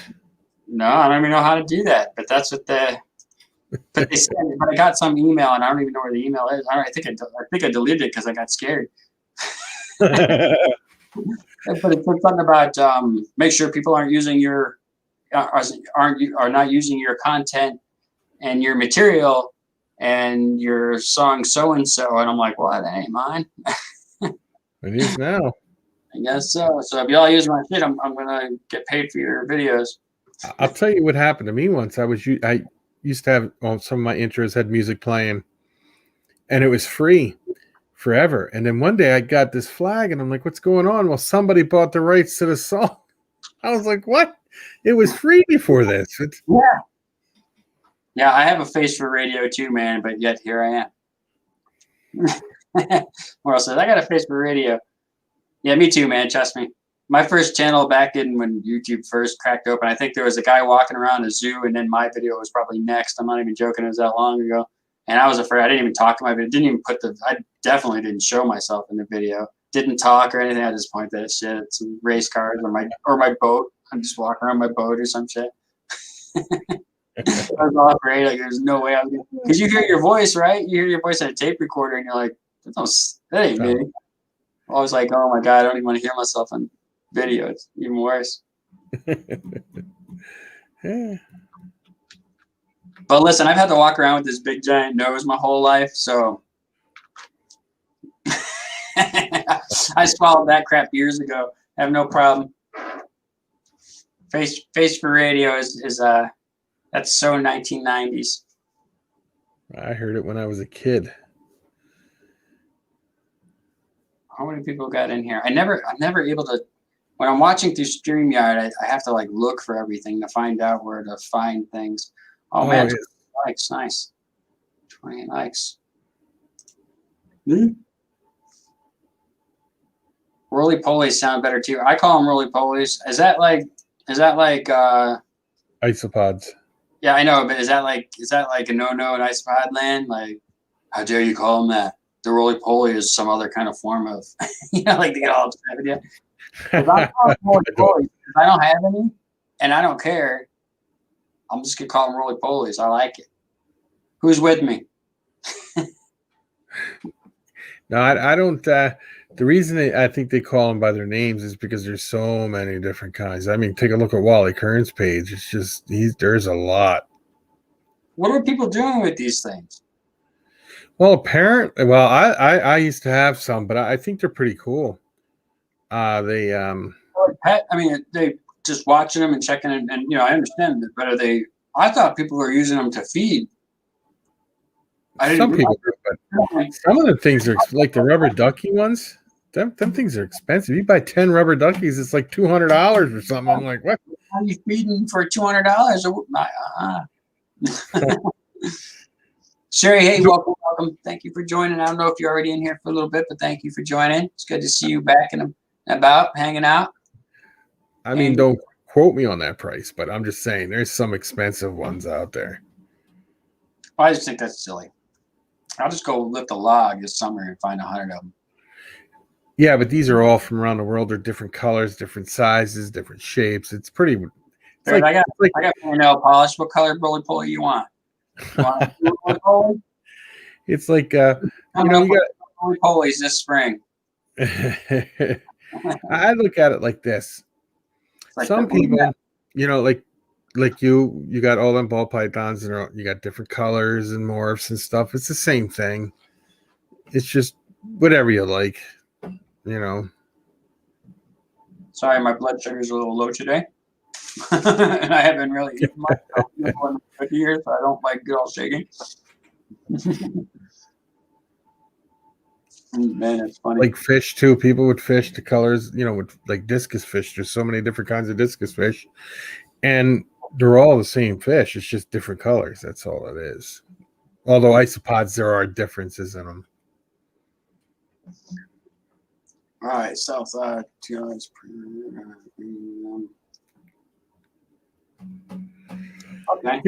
No, I don't even know how to do that, but that's what but they said. But I got some email, and I don't even know where the email is. I think I deleted it because I got scared. But it said something about make sure people aren't using your are not using your content and your material and your song so and so, and I'm like, well, that ain't mine. It is now. I guess so. So if y'all use my shit, I'm gonna get paid for your videos. I'll tell you what happened to me once. I used to have some of my intros had music playing, and it was free forever. And then one day I got this flag, and I'm like, "What's going on?" Well, somebody bought the rights to the song. I was like, "What? It was free before this." Yeah. I have a face for radio too, man. But yet here I am. Or else I got a face for radio. Yeah, me too, man. Trust me. My first channel back in when YouTube first cracked open, I think there was a guy walking around a zoo, and then my video was probably next. I'm not even joking. It was that long ago. And I was afraid. I didn't even talk in my video. Didn't even I definitely didn't show myself in the video. Didn't talk or anything. I just pointed at shit. Some race cars or my boat. I'm just walking around my boat or some shit. I was all afraid. Like, there's no way I was going to. Because you hear your voice, right? You hear your voice on a tape recorder, and you're like, that ain't me. I was like, oh my God, I don't even want to hear myself on video. It's even worse. Yeah. But listen, I've had to walk around with this big giant nose my whole life, so I swallowed that crap years ago. I have no problem. Face for radio is that's so 1990s. I heard it when I was a kid. How many people got in here? I'm never able to. When I'm watching through StreamYard, I have to like look for everything to find out where to find things. Oh man, yes. likes, nice. 20 likes. Roly polies sound better too. I call them roly polies. Is that like Isopods? Yeah, I know, but is that like a no-no in isopod land? Like, how dare you call them that? The roly poly is some other kind of form of, like they get all upset with you. Because I call them roly polies because I don't have any, and I don't care. I'm just gonna call them roly polies. I like it. Who's with me? No, I don't. The reason I think they call them by their names is because there's so many different kinds. I mean, take a look at Wally Kern's page. It's just there's a lot. What are people doing with these things? Well, apparently, I used to have some, but I think they're pretty cool. They pet. I mean, they just watching them and checking it, and I understand it, but are they? I thought people were using them to feed. Some people do, but some of the things are like the rubber ducky ones. Them things are expensive. You buy 10 rubber duckies, it's like $200 or something. I'm like, what? How are you feeding for $200? Sherry, hey, welcome. Thank you for joining. I don't know if you're already in here for a little bit, but thank you for joining. It's good to see you back and about, hanging out. I mean, don't quote me on that price, but I'm just saying there's some expensive ones out there. I just think that's silly. I'll just go lift a log this summer and find 100 of them. Yeah, but these are all from around the world. They're different colors, different sizes, different shapes. It's pretty. I got nail polish. What color roly poly you want? It's like you got roly polies this spring. I look at it like this. Like some people, like you got all them ball pythons and you got different colors and morphs and stuff. It's the same thing. It's just whatever you like, Sorry, my blood sugar is a little low today. And I haven't really eaten much in 50 years, so I don't like get all shaking. Man, that's funny. Like fish too. People would fish the colors, with like discus fish. There's so many different kinds of discus fish, and they're all the same fish. It's just different colors. That's all it is. Although isopods, there are differences in them. All right, South 2 hours per. Okay.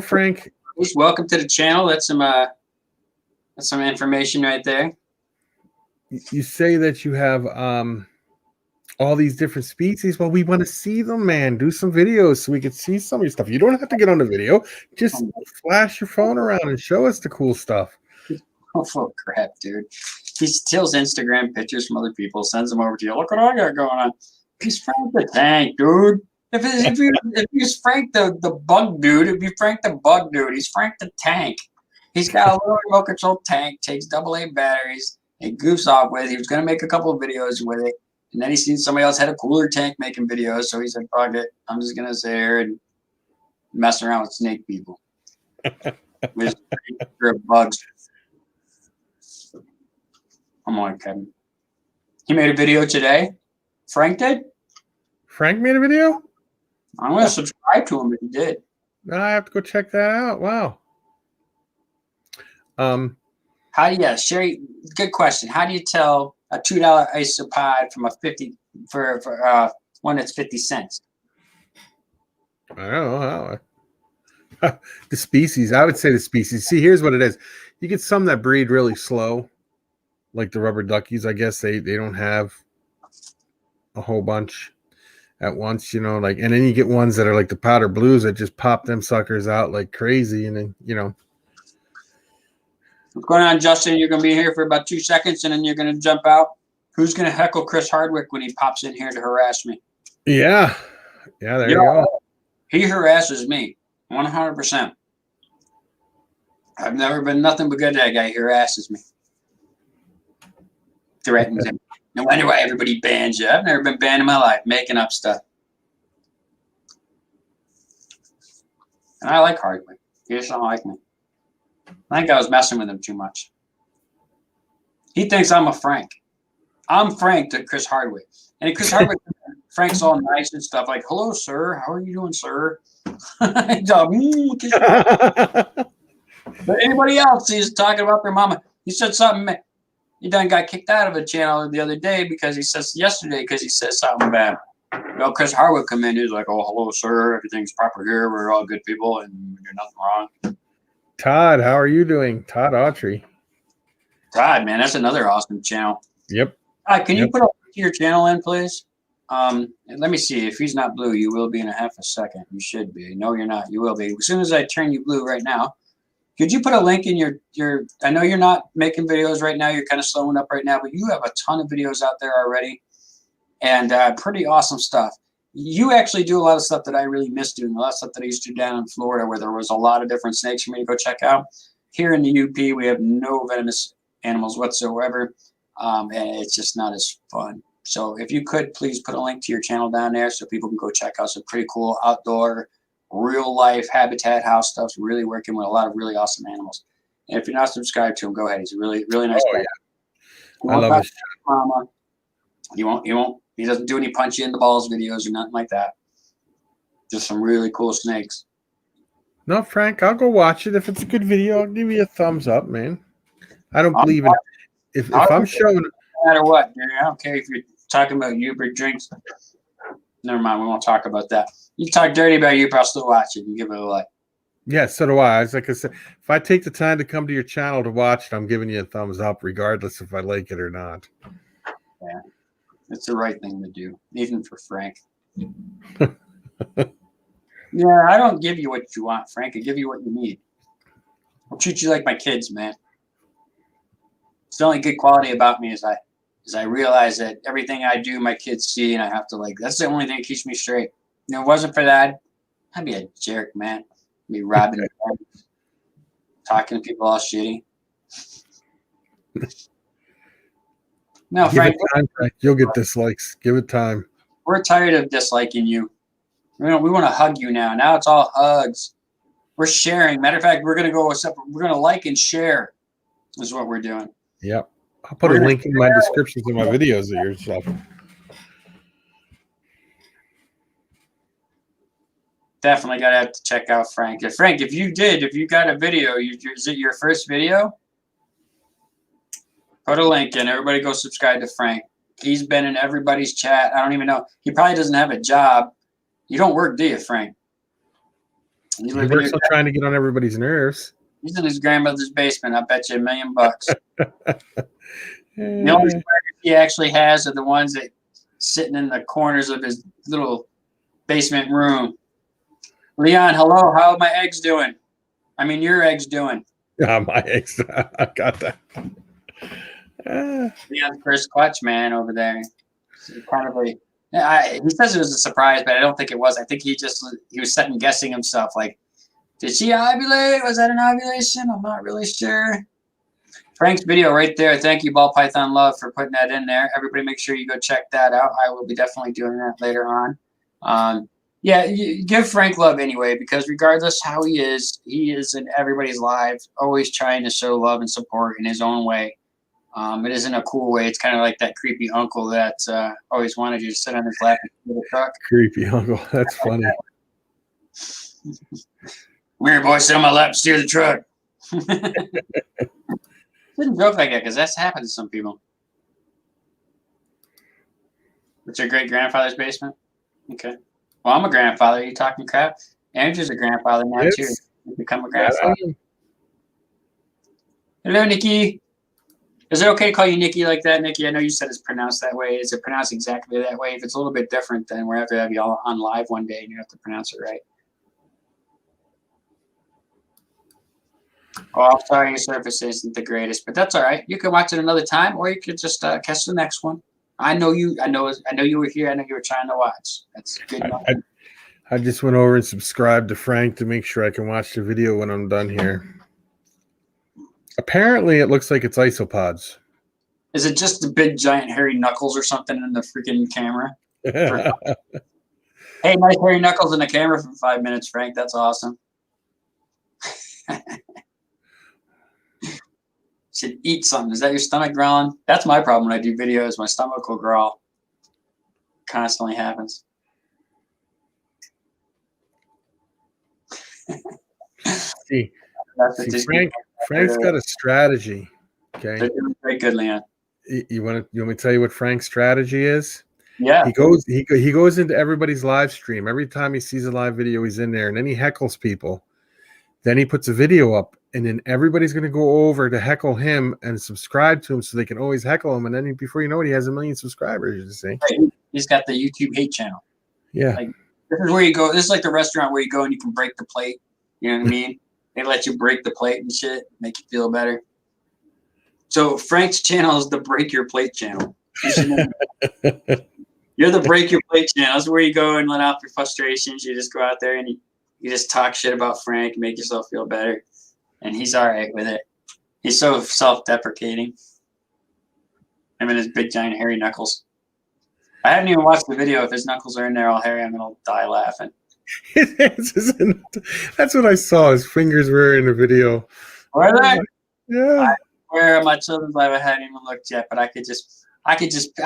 Frank. Welcome to the channel. That's some information right there. You say that you have all these different species. Well, we want to see them, man. Do some videos so we can see some of your stuff. You don't have to get on the video. Just flash your phone around and show us the cool stuff. Oh, crap, dude. He steals Instagram pictures from other people, sends them over to you. Look what I got going on. He's Frank the Tank, dude. If he's Frank the Bug Dude, it'd be Frank the Bug Dude. He's Frank the Tank. He's got a little remote control tank, takes AA batteries, and goofs off with it. He was going to make a couple of videos with it. And then he seen somebody else had a cooler tank making videos. So he said, fuck it. I'm just going to sit here and mess around with snake people. With bugs. Come on, Kevin. He made a video today. Frank did? Frank made a video? I'm going to subscribe to him if he did. I have to go check that out. Wow. Sherry, good question. How do you tell a $2 isopod from a 50 for one that's 50 cents? I don't know. The species. I would say the species. See, here's what it is. You get some that breed really slow, like the rubber duckies. I guess they don't have a whole bunch at once, and then you get ones that are like the powder blues that just pop them suckers out like crazy, and then What's going on, Justin? You're going to be here for about 2 seconds, and then you're going to jump out. Who's going to heckle Chris Hardwick when he pops in here to harass me? Yeah, there you go. He harasses me 100%. I've never been nothing but good to that guy. He harasses me. Threatens him. No wonder why everybody bans you. I've never been banned in my life, making up stuff. And I like Hardwick. He just don't like me. I think I was messing with him too much. He thinks I'm a Frank. I'm Frank to Chris Hardwick. And Chris Hardwick, Frank's all nice and stuff, like, hello, sir. How are you doing, sir? But anybody else, he's talking about their mama. He said something. He done got kicked out of a channel the other day because he said something bad. Well, Chris Hardwick come in. He's like, oh, hello, sir. Everything's proper here. We're all good people and we do nothing wrong. Todd, how are you doing? Todd Autry. Todd, man, that's another awesome channel. Yep. Can you put up your channel in, please? Let me see. If he's not blue, you will be in a half a second. You should be. No, you're not. You will be. As soon as I turn you blue right now, could you put a link in your I know you're not making videos right now. You're kind of slowing up right now, but you have a ton of videos out there already and pretty awesome stuff. You actually do a lot of stuff that I really miss doing, a lot of stuff that I used to do down in Florida where there was a lot of different snakes for me to go check out. Here in the UP, we have no venomous animals whatsoever, and it's just not as fun. So if you could, please put a link to your channel down there so people can go check out some pretty cool outdoor, real-life habitat house stuff, really working with a lot of really awesome animals. And if you're not subscribed to him, go ahead. He's a really, really nice guy. Yeah. I love his mama. He doesn't do any punch you in the balls videos or nothing like that. Just some really cool snakes. No, Frank, I'll go watch it. If it's a good video, I'll give you a thumbs up, man. I don't believe in it. If I'm showing, no matter what, I don't care if you're talking about Yoop or drinks. Never mind, we won't talk about that. You talk dirty about Yoop, I'll still watch it and give it a like. Yeah, so do I. Like I said, if I take the time to come to your channel to watch it, I'm giving you a thumbs up, regardless if I like it or not. Yeah. It's the right thing to do, even for Frank. Yeah, I don't give you what you want, Frank. I give you what you need. I'll treat you like my kids, man. It's the only good quality about me is I realize that everything I do, my kids see, and I have to that's the only thing that keeps me straight. If it wasn't for that, I'd be a jerk, man. I'd be robbing, talking to people all shitty. No, Frank, time, Frank. You'll get dislikes. Give it time. We're tired of disliking you. We want to hug you now. Now it's all hugs. We're sharing. Matter of fact, we're gonna go a separate. We're gonna like and share. Is what we're doing. Yep. I'll put a link in my description to my videos of your stuff. Definitely gotta have to check out Frank. Frank, if you got a video, is it your first video? Put a link in. Everybody go subscribe to Frank. He's been in everybody's chat. I don't even know. He probably doesn't have a job. You don't work, do you, Frank? He works on trying to get on everybody's nerves. He's in his grandmother's basement. I bet you $1 million. The only spiders he actually has are the ones that sitting in the corners of his little basement room. Leon, hello. How are my eggs doing? I mean, your eggs doing? Yeah, my eggs. I got that. Leon's first clutch, man, over there. Kind of he says it was a surprise, but I don't think it was. I think he was second guessing himself. Like, did she ovulate? Was that an ovulation? I'm not really sure. Frank's video right there. Thank you, Ball Python Love, for putting that in there. Everybody make sure you go check that out. I will be definitely doing that later on. Yeah, give Frank love anyway, because regardless how he is in everybody's lives, always trying to show love and support in his own way. It isn't a cool way. It's kind of like that creepy uncle that always wanted you to sit on his lap and steal the truck. Creepy uncle. That's funny. Come here, boy. Sit on my lap and steer the truck. Didn't joke like that because that's happened to some people. It's your great-grandfather's basement? Okay. Well, I'm a grandfather. Are you talking crap? Andrew's a grandfather now, too. You become a grandfather. Hello, Nikki. Is it okay to call you Nikki like that, Nikki? I know you said it's pronounced that way. Is it pronounced exactly that way? If it's a little bit different, then we'll have to have you all on live one day and you have to pronounce it right. Oh, I'm sorry your service isn't the greatest, but that's all right. You can watch it another time, or you could just catch the next one. I know you were here. I know you were trying to watch. That's good enough. I just went over and subscribed to Frank to make sure I can watch the video when I'm done here. Apparently, it looks like it's isopods. Is it just the big, giant, hairy knuckles or something in the freaking camera? Hey, nice hairy knuckles in the camera for 5 minutes, Frank. That's awesome. Should eat something. Is that your stomach growling? That's my problem when I do videos. My stomach will growl. Constantly happens. See Frank's got a strategy. Okay. They're doing very good, Leon. You want me to tell you what Frank's strategy is? Yeah. He goes into everybody's live stream. Every time he sees a live video, he's in there, and then he heckles people. Then he puts a video up, and then everybody's going to go over to heckle him and subscribe to him so they can always heckle him. And then before you know it, he has 1 million subscribers, you see. He's got the YouTube hate channel. Yeah. Like, this is where you go. This is like the restaurant where you go and you can break the plate. You know what I mean? They let you break the plate and shit, make you feel better. So Frank's channel is the Break Your Plate channel. You're the Break Your Plate channel. That's where you go and let off your frustrations. You just go out there and you just talk shit about Frank and make yourself feel better. And he's all right with it. He's so self-deprecating. Him and his big, giant, hairy knuckles. I haven't even watched the video. If his knuckles are in there all hairy, I'm going to die laughing. That's what I saw. His fingers were in the video. Were they? Yeah. Where my children's life, I hadn't even looked yet, but I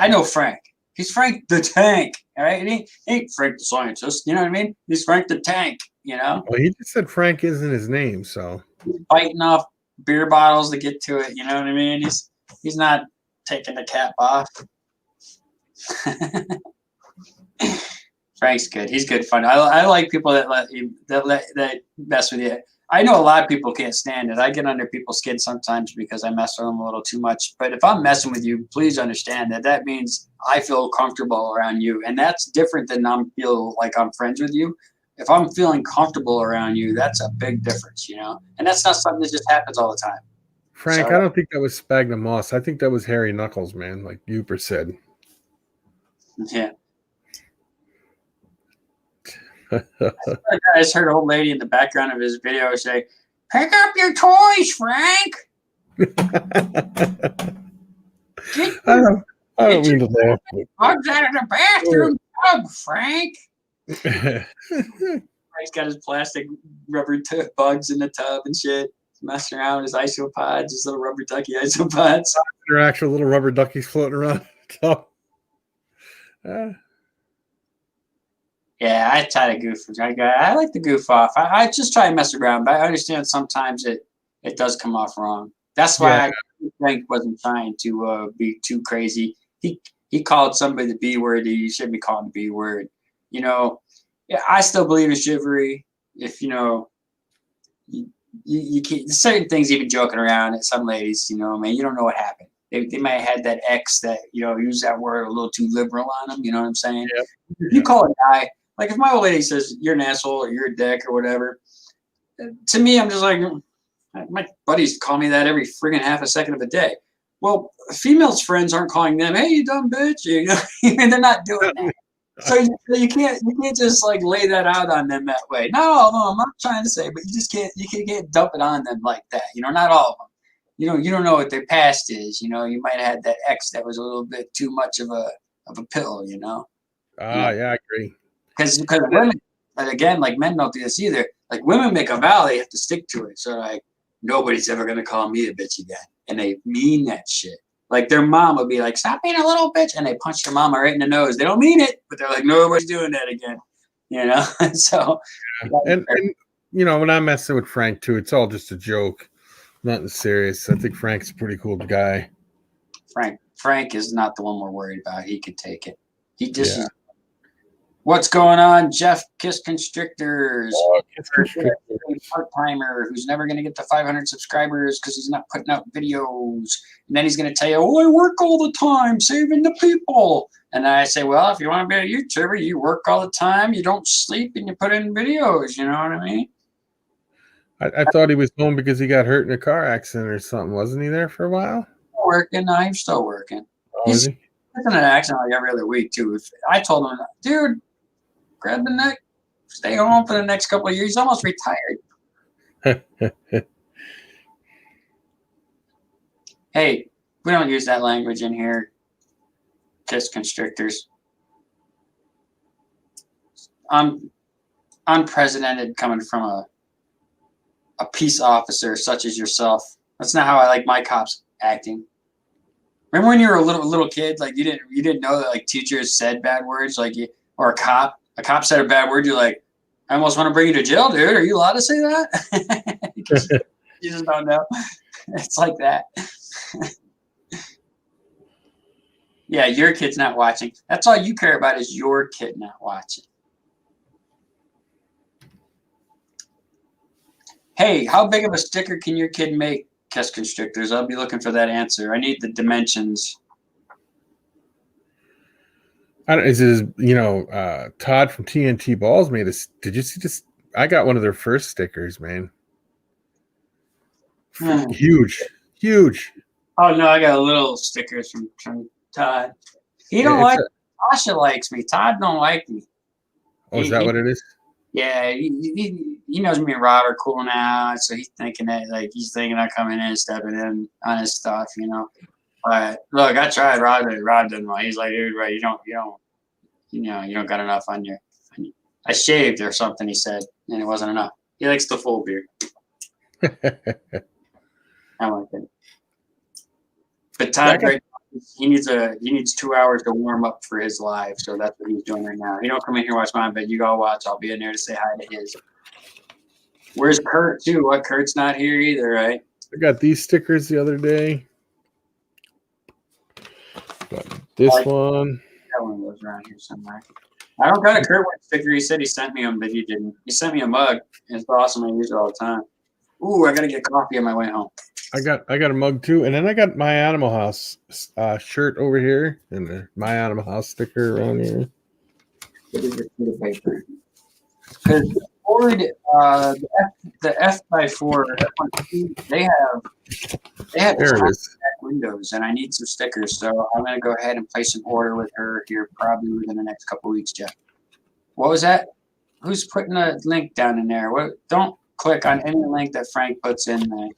know Frank. He's Frank the Tank, all right? He ain't Frank the Scientist, you know what I mean? He's Frank the Tank, you know? Well, he just said Frank isn't his name, so. He's biting off beer bottles to get to it, you know what I mean? He's not taking the cap off. Frank's good. He's good fun. I like people that mess with you. I know a lot of people can't stand it. I get under people's skin sometimes because I mess with them a little too much. But if I'm messing with you, please understand that means I feel comfortable around you. And that's different than feel like I'm friends with you. If I'm feeling comfortable around you, that's a big difference, you know? And that's not something that just happens all the time. Frank, I don't think that was Sphagnum Moss. I think that was Hairy Knuckles, man, like Yooper said. Yeah. I just heard an old lady in the background of his video say, "Pick up your toys, Frank." I don't mean to laugh. Bugs out of the bathroom tub, Frank. He's got his plastic rubber bugs in the tub and shit. He's messing around with his isopods, his little rubber ducky isopods. There are actual little rubber duckies floating around. Yeah, I try to goof. I like to goof off. I just try to mess around, but I understand sometimes it does come off wrong. That's why Frank wasn't trying to be too crazy. He called somebody the B word. He shouldn't be called the B word. You know, yeah, I still believe in chivalry. If you know, you can't certain things even joking around at some ladies. You know, man, you don't know what happened. They might have had that ex that use that word a little too liberal on them. You know what I'm saying? Yep. If you call a guy. Like if my old lady says you're an asshole or you're a dick or whatever, to me I'm just like my buddies call me that every friggin' half a second of the day. Well, females' friends aren't calling them, "Hey, you dumb bitch," and they're not doing that. So you can't just like lay that out on them that way. Not all of them. I'm not trying to say, but you can't dump it on them like that. Not all of them. You don't know what their past is. You might have had that ex that was a little bit too much of a pill. Yeah, I agree. Because women, and again, like men don't do this either. Like women make a vow, they have to stick to it. So like nobody's ever gonna call me a bitch again, and they mean that shit. Like their mom would be like, "Stop being a little bitch," and they punch their mama right in the nose. They don't mean it, but they're like, "Nobody's doing that again." So. And when I'm messing with Frank too, it's all just a joke, nothing serious. I think Frank's a pretty cool guy. Frank is not the one we're worried about. He could take it. He just. Yeah. What's going on, Jeff? Kiss Constrictors. Part-timer who's never going to get to 500 subscribers because he's not putting out videos. And then he's going to tell you, "Oh, I work all the time saving the people." And I say, well, if you want to be a YouTuber, you work all the time, you don't sleep, and you put in videos. You know what I mean? I thought he was home because he got hurt in a car accident or something. Wasn't he there for a while? Working. No, he's still working. Oh, he's in an accident like every other week, too. I told him, dude, grab the neck, stay home for the next couple of years. He's almost retired. Hey, we don't use that language in here. Kiss Constrictors. Unprecedented coming from a peace officer such as yourself. That's not how I like my cops acting. Remember when you were a little kid, like you didn't know that like teachers said bad words, like or a cop said a bad word, you're like, "I almost want to bring you to jail, dude. Are you allowed to say that?" You just don't know. It's like that. Yeah, your kid's not watching. That's all you care about is your kid not watching. Hey, how big of a sticker can your kid make, Kiss Constrictors? I'll be looking for that answer. I need the dimensions. Todd from TNT Balls made this. Did you see this? I got one of their first stickers, man. Huge. Oh no, I got little stickers from Todd. He don't like me. Tasha likes me. Todd don't like me. Oh, is that what it is? Yeah, he knows me and Rob are cool now, so he's thinking I'm coming in and stepping in on his stuff, But look, I tried Rob didn't want. He's like, "Dude, right, you don't got enough on your." I shaved or something, he said, and it wasn't enough. He likes the full beard. I like it. But Todd, he needs 2 hours to warm up for his live, so that's what he's doing right now. He don't come in here and watch mine, but you all watch. I'll be in there to say hi to his. Where's Kurt too? What, Kurt's not here either, right? I got these stickers the other day. Got this one. That one was around here somewhere. I don't got a Kurt sticker. He said he sent me them, but he didn't. He sent me a mug. It's awesome. I use it all the time. Ooh, I gotta get coffee on my way home. I got a mug too, and then I got my Animal House shirt over here, and the my Animal House sticker around here. What is the paper? Because the F x4, they have there it is. Windows, and I need some stickers, so I'm gonna go ahead and place an order with her here probably within the next couple of weeks, Jeff. What was that? Who's putting a link down in there? What? Don't click on any link that Frank puts in there.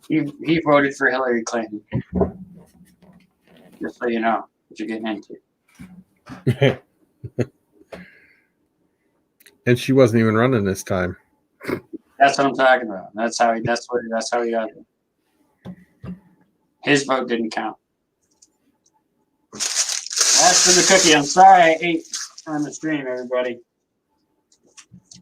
He voted for Hillary Clinton. Just so you know what you're getting into. And she wasn't even running this time. That's what I'm talking about. That's how he got it. His vote didn't count. That's for the cookie. I'm sorry I ate on the stream, everybody.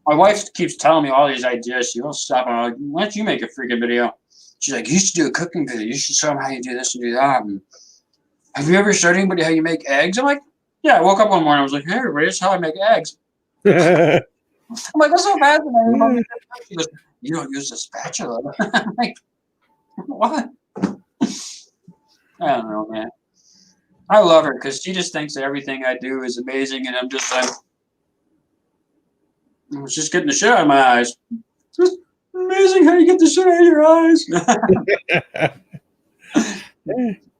My wife keeps telling me all these ideas. She won't stop. I'm like, why don't you make a freaking video? She's like, you should do a cooking video. You should show them how you do this and do that. And have you ever showed anybody how you make eggs? I'm like, yeah. I woke up one morning. I was like, hey, everybody, this is how I make eggs. I'm like, that's so fascinating. She goes, you don't use a spatula. I'm like, what? I don't know, man. I love her because she just thinks that everything I do is amazing, and I'm just like, I was just getting the shit out of my eyes. It's amazing how you get the shit out of your eyes.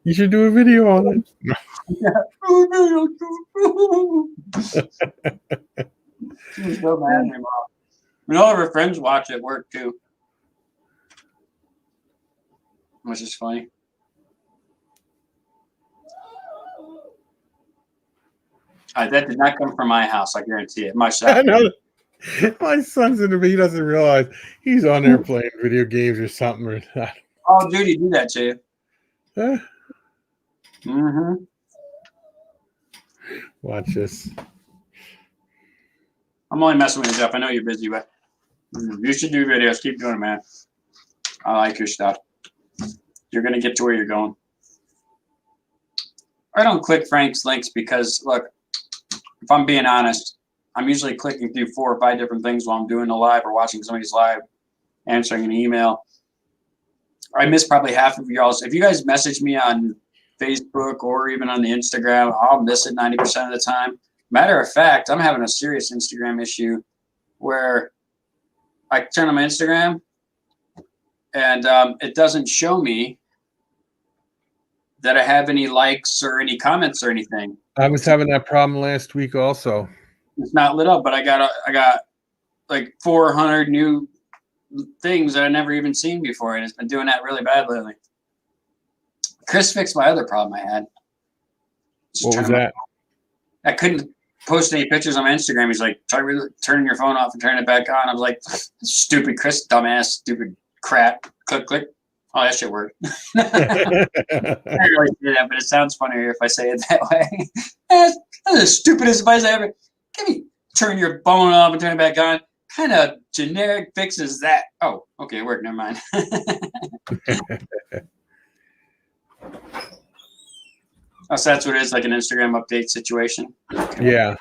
You should do a video on it. She was so mad at me, Mom. And all of her friends watch at work too, which is funny. That did not come from my house. I guarantee it. My shop. I know. My son's in the. He doesn't realize he's on there playing video games or something. Or Call of Duty do that to you. Huh? Mm-hmm. Watch this. I'm only messing with you, Jeff. I know you're busy, but you should do videos. Keep doing it, man. I like your stuff. You're going to get to where you're going. I don't click Frank's links because, look, if I'm being honest, I'm usually clicking through 4 or 5 different things while I'm doing a live or watching somebody's live, answering an email. I miss probably half of y'all's. If you guys message me on Facebook or even on the Instagram, I'll miss it 90% of the time. Matter of fact, I'm having a serious Instagram issue where I turn on my Instagram and it doesn't show me that I have any likes or any comments or anything. I was having that problem last week also. It's not lit up, but I got like 400 new things that I never even seen before, and it's been doing that really bad lately. Chris fixed my other problem I had. What was that? I couldn't post any pictures on my Instagram. He's like, try turning your phone off and turning it back on. I was like, stupid Chris, dumbass, stupid crap. Click, click. Oh, that shit worked. I don't really do that, but it sounds funnier if I say it that way. That's the stupidest advice I ever. Give me turn your phone off and turn it back on. Kind of generic fixes that. Oh, okay, it worked. Never mind. Oh, so that's what it is, like an Instagram update situation. Okay. Yeah.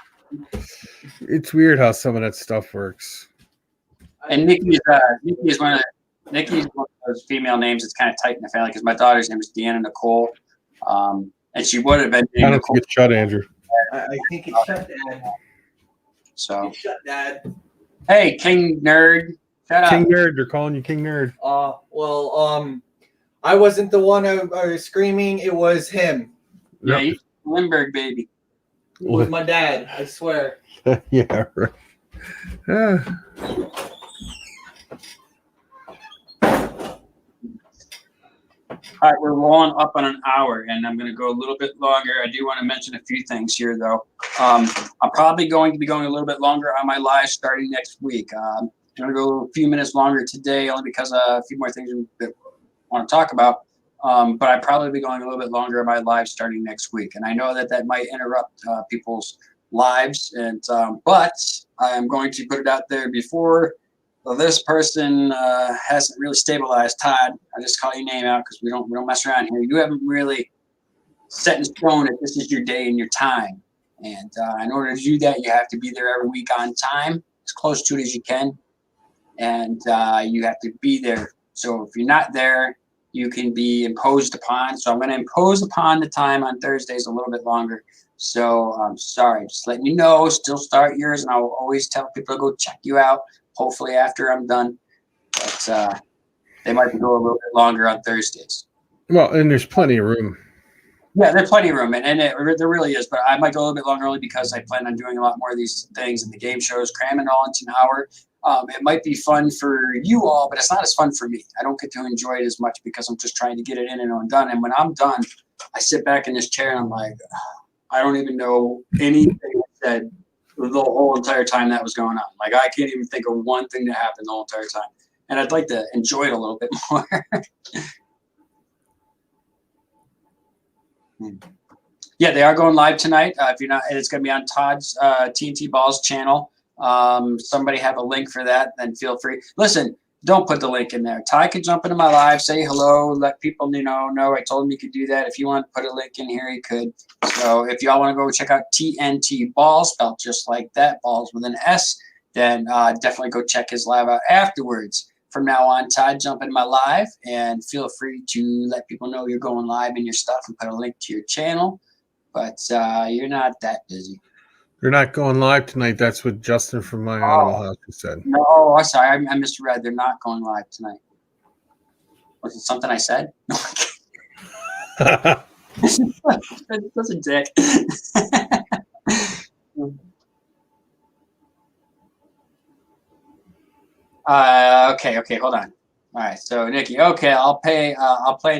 It's weird how some of that stuff works. And Nikki's one of those female names that's kind of tight in the family because my daughter's name is Deanna Nicole. And she would have been named Nicole. Get shut, Andrew. I think it shut, Dad. So It shut, Dad. Hey, King Nerd. Shut up. King Nerd. They're calling you King Nerd. I wasn't the one who was screaming. It was him. Yeah, you Lindbergh, baby. It was my dad. I swear. Yeah, right. All right, we're rolling up on an hour, and I'm going to go a little bit longer. I do want to mention a few things here, though. I'm probably going to be going a little bit longer on my live starting next week. I'm going to go a few minutes longer today, only because a few more things that I want to talk about. But I'd probably be going a little bit longer on my live starting next week. And I know that might interrupt people's lives, and but I'm going to put it out there before this person hasn't really stabilized. Todd, I just call your name out because we don't mess around here. You haven't really set in stone that this is your day and your time. And in order to do that, you have to be there every week on time, as close to it as you can. And you have to be there. So if you're not there, you can be imposed upon. So I'm going to impose upon the time on Thursdays a little bit longer. So I'm sorry, just letting you know, still start yours. And I'll always tell people to go check you out, hopefully after I'm done. But they might go a little bit longer on Thursdays. Well, and there's plenty of room. Yeah, there's plenty of room, and there really is. But I might go a little bit longer only because I plan on doing a lot more of these things and the game shows, cramming all into an hour. It might be fun for you all, but it's not as fun for me. I don't get to enjoy it as much because I'm just trying to get it in and done. And when I'm done, I sit back in this chair and I'm like, I don't even know anything I that the whole entire time that was going on. Like I can't even think of one thing that happened the whole entire time, and I'd like to enjoy it a little bit more. Yeah, they are going live tonight. If you're not, it's going to be on Todd's TNT Balls channel. Somebody have a link for that, then feel free. Listen, don't put the link in there. Ty could jump into my live, say hello, let people know I told him he could do that. If you want to put a link in here, he could. So if y'all want to go check out TNT Balls, spelled just like that, balls with an S, then definitely go check his live out afterwards. From now on, Todd, jump in my live and feel free to let people know you're going live in your stuff and put a link to your channel. But you're not that busy. They're not going live tonight. That's what Justin from my Animal House said. No, I'm sorry. I misread. They're not going live tonight. Was it something I said? That's a dick. Okay, hold on. All right, so Nikki, okay, I'll play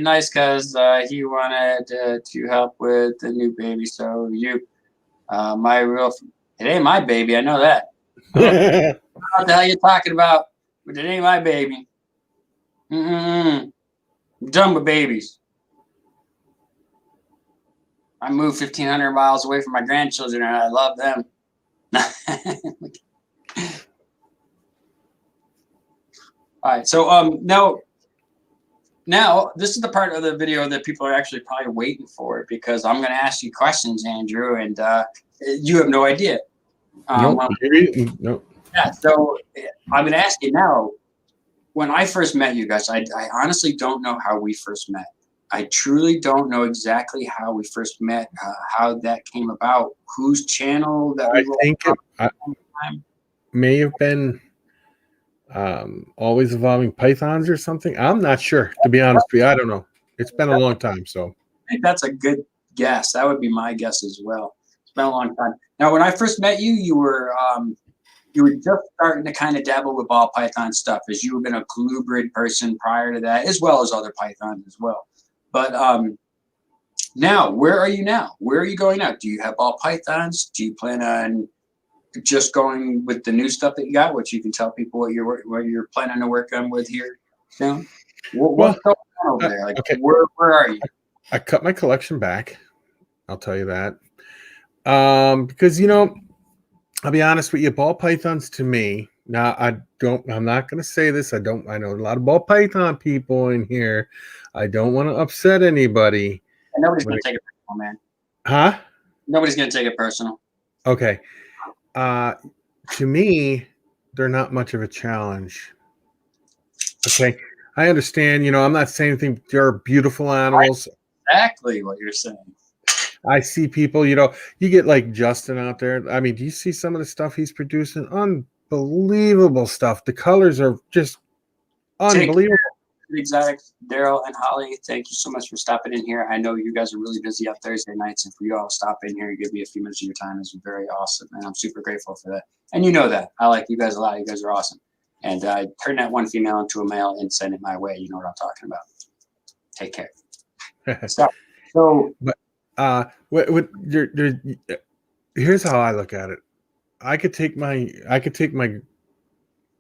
nice because he wanted to help with the new baby. So you, it ain't my baby. I know that. What the hell you talking about? But it ain't my baby. I'm done with babies. I moved 1,500 miles away from my grandchildren, and I love them. All right, so now this is the part of the video that people are actually probably waiting for, because I'm going to ask you questions, Andrew, and you have no idea. Nope. Yeah, so I'm going to ask you now. When I first met you guys, I honestly don't know how we first met. I truly don't know exactly how we first met, how that came about, whose channel that we I think it may have been Always Evolving Pythons or something. I'm not sure, to be honest with you. I don't know. It's been a long time, so I think that's a good guess. That would be my guess as well. It's been a long time. Now, when I first met you, you were just starting to kind of dabble with ball python stuff, as you have been a colubrid person prior to that, as well as other pythons as well. But now, where are you now? Where are you going now? Do you have ball pythons? Do you plan on just going with the new stuff that you got, which you can tell people what you're planning to work on with here soon? What's going on over there? Like, okay. Where are you? I cut my collection back. I'll tell you that. Because, I'll be honest with you, ball pythons to me, now I'm not going to say this. I know a lot of ball python people in here. I don't want to upset anybody. And nobody's going to take it personal, man. Huh? Nobody's going to take it personal. Okay. To me, they're not much of a challenge. Okay. I understand, I'm not saying anything. They're beautiful animals. Exactly what you're saying. I see people, you get like Justin out there. I mean, do you see some of the stuff he's producing? Unbelievable stuff. The colors are just unbelievable. Exotics, Daryl and Holly, thank you so much for stopping in here. I know you guys are really busy on Thursday nights, and for you all to stop in here and give me a few minutes of your time is very awesome, and I'm super grateful for that. And you know that. I like you guys a lot. You guys are awesome. And turn that one female into a male and send it my way. You know what I'm talking about. Take care. So, here's how I look at it. I could take a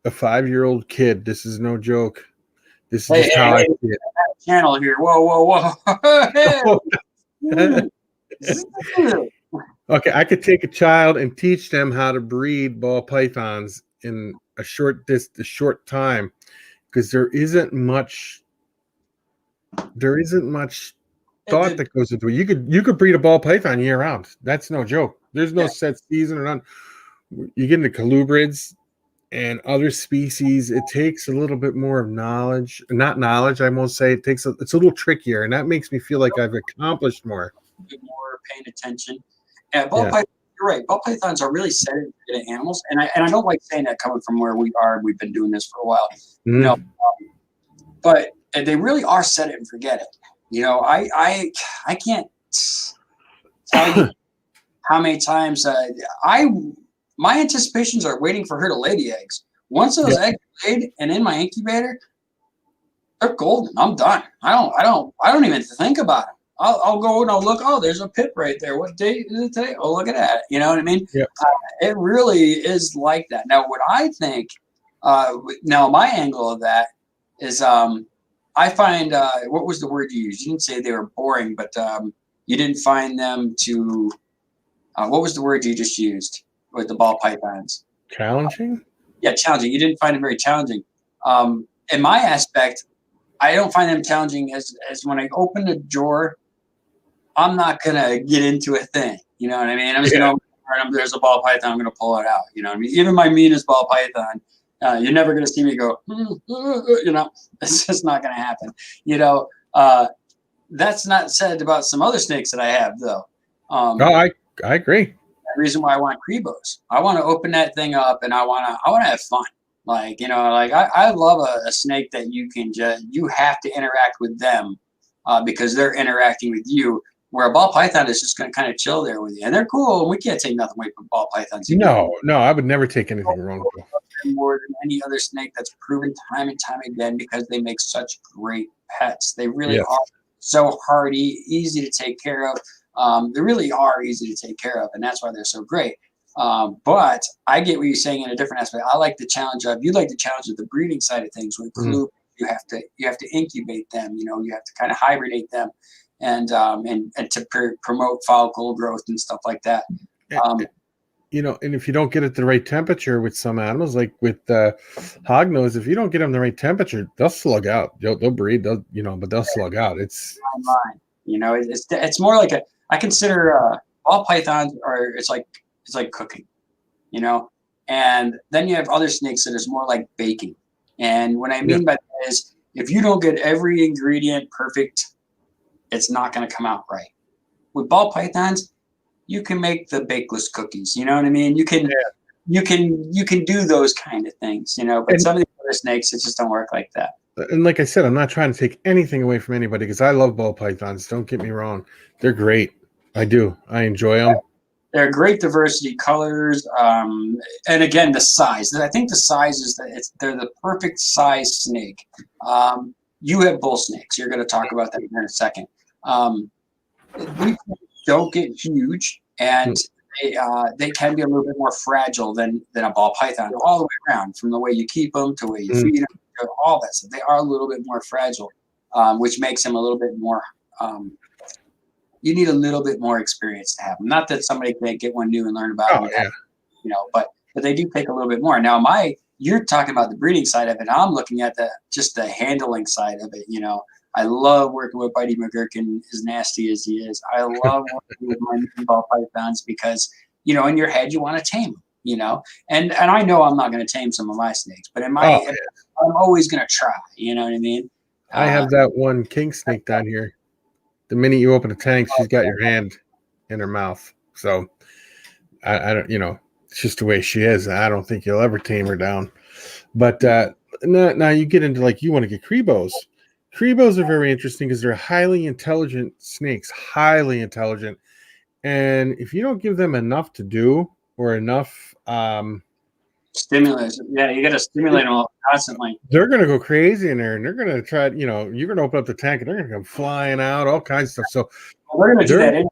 5-year-old kid. This is no joke. This is how I see it. Channel here. Whoa. Okay, I could take a child and teach them how to breed ball pythons in a short time, because there isn't much thought that goes into it. You could breed a ball python year round. That's no joke. There's no set season or none. You get into colubrids and other species, it takes a little bit more of knowledge. Not knowledge, I won't say. It's a little trickier, and that makes me feel like I've accomplished more. More paying attention. Ball pythons, you're right. Ball pythons are really sensitive animals, and I don't like saying that coming from where we are. We've been doing this for a while, but they really are set it and forget it. I can't tell you how many times my anticipations are waiting for her to lay the eggs. Once those eggs are laid and in my incubator, they're golden. I'm done. I don't even think about them. I'll go and I'll look. Oh, there's a pit right there. What date is it today? Oh, look at that. You know what I mean? Yep. It really is like that. Now, what I think, now my angle of that is, I find, what was the word you used? You didn't say they were boring, but you didn't find them to, what was the word you just used with the ball pythons? Challenging? Yeah, challenging. You didn't find them very challenging. In my aspect, I don't find them challenging as when I open the drawer, I'm not going to get into a thing. You know what I mean? I'm just going to, there's a ball python, I'm going to pull it out. You know what I mean? Even my meanest ball python, you're never going to see me go, you know, it's just not going to happen. You know, that's not said about some other snakes that I have, though. No, I agree. The reason why I want Crebos, I want to open that thing up and I want to have fun. Like, you know, like I love a snake that you can you have to interact with them because they're interacting with you. Where a ball python is just going to kind of chill there with you, and they're cool. And we can't take nothing away from ball pythons. No, I would never take anything wrong with them more than any other snake. That's proven time and time again because they make such great pets. They really are so hardy, easy to take care of. They really are easy to take care of, and that's why they're so great. But I get what you're saying in a different aspect. I like the challenge of, you like the challenge of the breeding side of things. With Clue, you have to incubate them. You know, you have to kind of hibernate them, and to promote follicle growth and stuff like that. You know, and if you don't get it the right temperature with some animals, like with hognose, if you don't get them the right temperature, they'll slug out. They'll breed, but they'll slug out. It's you know, it's more like I consider ball pythons it's like cooking, you know, and then you have other snakes that is more like baking. And what I mean by that is, if you don't get every ingredient perfect, it's not going to come out right. With ball pythons, you can make the bakeless cookies. You know what I mean? You can do those kind of things, you know. But some of the other snakes, it just don't work like that. And like I said, I'm not trying to take anything away from anybody because I love ball pythons. Don't get me wrong; they're great. I do. I enjoy them. They're great diversity colors, and again, the size. I think the size is they're the perfect size snake. You have bull snakes. You're going to talk about that here in a second. These don't get huge, and they can be a little bit more fragile than a ball python all the way around, from the way you keep them to the way you feed them, to all that stuff. They are a little bit more fragile, which makes them a little bit more. You need a little bit more experience to have them. Not that somebody can't get one new and learn about them, you know, but they do take a little bit more. Now, you're talking about the breeding side of it. I'm looking at just the handling side of it. You know, I love working with Bitey McGurkin, as nasty as he is. I love working with my ball pythons because, you know, in your head you want to tame them, you know, and I know I'm not going to tame some of my snakes, but I'm always going to try. You know what I mean? I have that one king snake down here. The minute you open a tank, she's got your hand in her mouth. So I don't, you know, it's just the way she is. I don't think you'll ever tame her down. But now you get into, like, you want to get Crebos. Crebos are very interesting because they're highly intelligent snakes, highly intelligent. And if you don't give them enough to do or enough stimulus, you got to stimulate them constantly. They're going to go crazy in there, and they're going to try. You know, you're going to open up the tank, and they're going to come flying out, all kinds of stuff. So they're going to do that.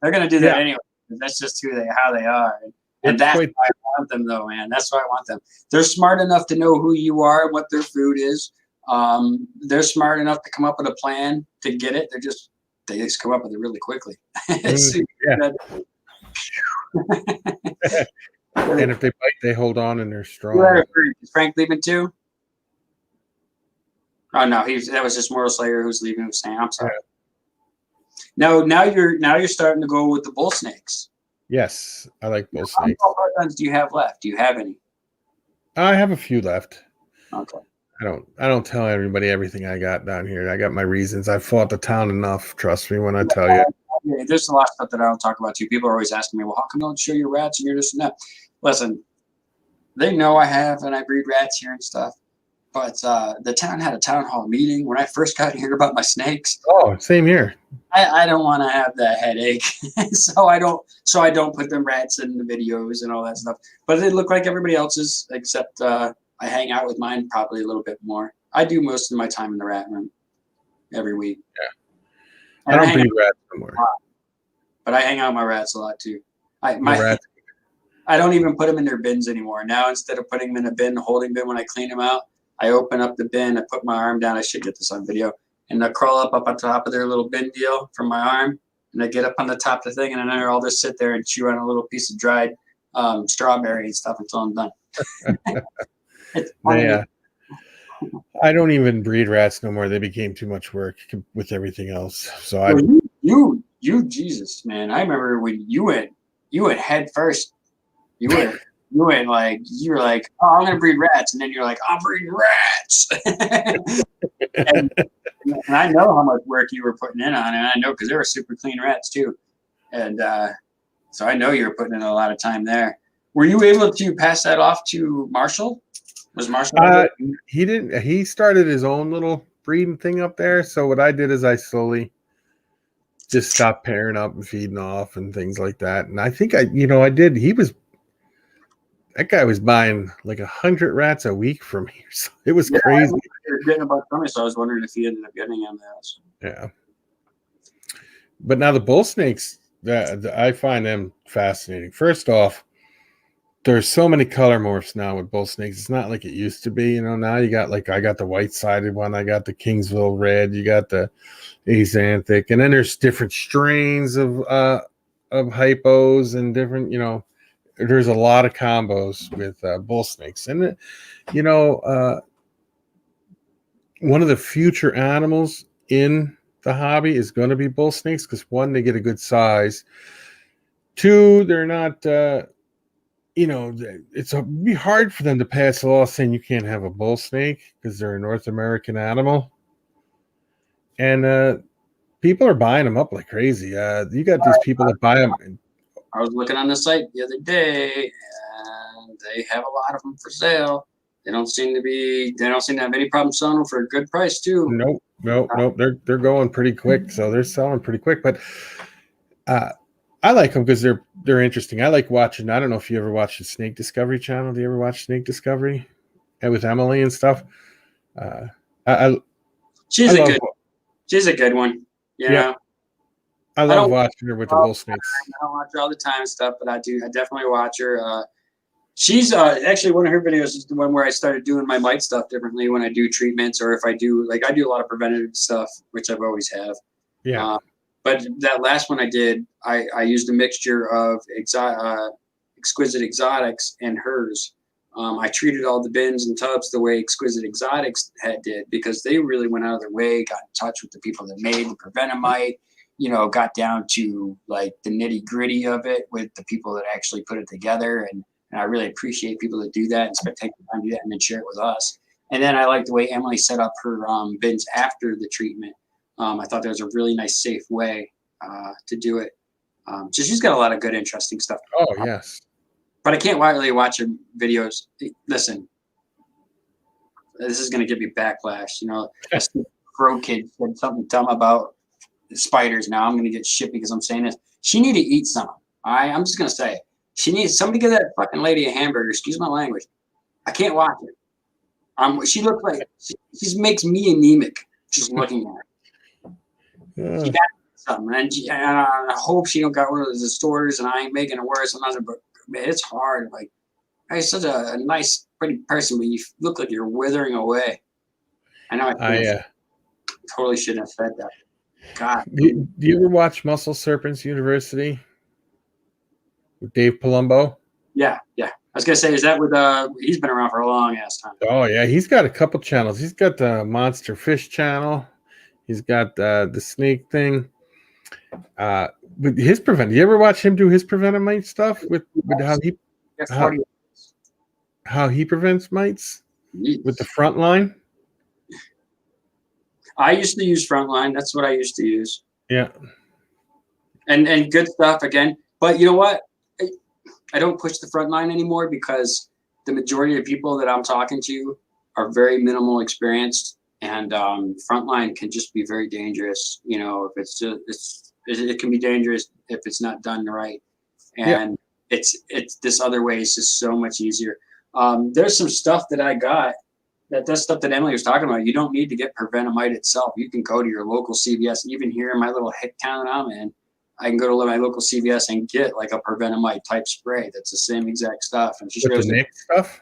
They're going to do that anyway. That's just how they are, and that's why I want them, though, man. That's why I want them. They're smart enough to know who you are and what their food is. They're smart enough to come up with a plan to get it. They just come up with it really quickly. And if they bite, they hold on and they're strong. Is Frank leaving too? Oh no, that was just Moral Slayer who's leaving. Who's saying, I'm sorry. Yeah. Now you're starting to go with the bull snakes. Yes, I like bull snakes. How many pythons do you have left? Do you have any? I have a few left. Okay. I don't tell everybody everything I got down here. I got my reasons. I fought the town enough. Trust me when I tell you. Yeah, there's a lot of stuff that I don't talk about too. People are always asking me, well, how come you don't show your rats and you're this and that? Listen, they know I have and I breed rats here and stuff. But the town had a town hall meeting when I first got to hear about my snakes. Oh, same here. I don't want to have that headache, so I don't put them rats in the videos and all that stuff. But they look like everybody else's, except I hang out with mine probably a little bit more. I do most of my time in the rat room every week. I don't breed rats no more. But I hang out with my rats a lot too. The I rats. don't even put them in their bins anymore. Now, instead of putting them in a bin, holding bin when I clean them out, I open up the bin, I put my arm down. I should get this on video. And I crawl up on top of their little bin deal from my arm. And I get up on the top of the thing, and then I'll just sit there and chew on a little piece of dried strawberry and stuff until I'm done. It's funny. Yeah. I don't even breed rats no more. They became too much work with everything else. So you Jesus, man. I remember when you went head first. You were like, oh, I'm gonna breed rats, and then you're like, I'll breed rats. and I know how much work you were putting in on it. And I know because they were super clean rats too, and so I know you were putting in a lot of time there. Were you able to pass that off to Marshall? Was Marshall? He didn't. He started his own little breeding thing up there. So what I did is I slowly just stopped pairing up and feeding off and things like that. And I think I did. That guy was buying like 100 rats a week from me. So it was crazy. You're getting about 20, so I was wondering if he ended up getting on that. Yeah. But now the bull snakes, I find them fascinating. First off, there's so many color morphs now with bull snakes. It's not like it used to be. Now you got I got the white-sided one. I got the Kingsville red. You got the axanthic. And then there's different strains of hypos and different, there's a lot of combos with bull snakes. And, one of the future animals in the hobby is going to be bull snakes because, one, they get a good size. Two, they're not, it'd be hard for them to pass a law saying you can't have a bull snake because they're a North American animal. And people are buying them up like crazy. You got these people that buy them. I was looking on the site the other day, and they have a lot of them for sale. They don't seem to have any problem selling them for a good price too. Nope. They're going pretty quick, so they're selling pretty quick. But I like them because they're interesting. I like watching. I don't know if you ever watch the Snake Discovery channel. Do you ever watch Snake Discovery? And with Emily and stuff. She's a good one. Yeah. I love watching her with the bull snakes. I don't watch her all the time and stuff, but I do. I definitely watch her. She's actually, one of her videos is the one where I started doing my mite stuff differently when I do treatments, or if I do I do a lot of preventative stuff, which I've always have. Yeah. But that last one I did, I used a mixture of Exquisite Exotics and hers. I treated all the bins and tubs the way Exquisite Exotics did because they really went out of their way, got in touch with the people that made the Prevenamite, got down to like the nitty gritty of it with the people that actually put it together. And I really appreciate people that do that and take the time to do that and then share it with us. And then I like the way Emily set up her bins after the treatment. I thought that was a really nice, safe way to do it. So she's got a lot of good, interesting stuff. Oh, yes. But I can't really watch her videos. Listen, this is going to give me backlash. A crow kid said something dumb about spiders. Now I'm going to get shit because I'm saying this. She need to eat some. All right? I'm just going to say it. She needs somebody to give that fucking lady a hamburger. Excuse my language. I can't watch it. She looks like she makes me anemic just looking at her. Yeah. She got something, and I hope she don't got one of those distorters, and I ain't making it worse. But man, it's hard. Like, I'm such a nice, pretty person, but you look like you're withering away. I know. I totally shouldn't have said that. God. Do you ever watch Muscle Serpents University with Dave Palumbo? Yeah. I was gonna say, is that with he's been around for a long ass time. Oh yeah, he's got a couple channels. He's got the Monster Fish channel. He's got the snake thing. With his prevent. You ever watch him do his Prevenamite stuff with how he prevents mites with the front line? I used to use Frontline. That's what I used to use. Yeah. And good stuff again. But you know what? I don't push the Frontline anymore because the majority of people that I'm talking to are very minimal experienced, and Frontline can just be very dangerous. If it can be dangerous if it's not done right. And it's this other way is just so much easier. There's some stuff that I got That's stuff that Emily was talking about. You don't need to get Prevenamite itself. You can go to your local CVS. Even here in my little hick town I'm in, I can go to my local CVS and get like a Prevenamite type spray. That's the same exact stuff. And she With the shows Nick stuff?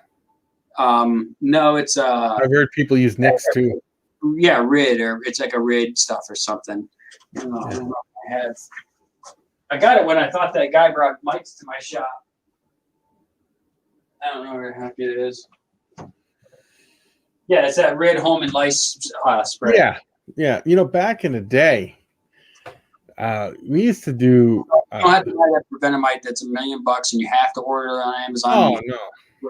no, it's I've heard people use Nicks too. yeah, Rid, or it's like a Rid stuff or something. I don't know if I got it when I thought that guy brought mites to my shop. I don't know where happy it is. Yeah, it's that Rid Home and Lice spray. Yeah, yeah. You know, back in the day, we used to do. You don't have to buy that Prevenamite that's $1 million and you have to order it on Amazon. Oh no!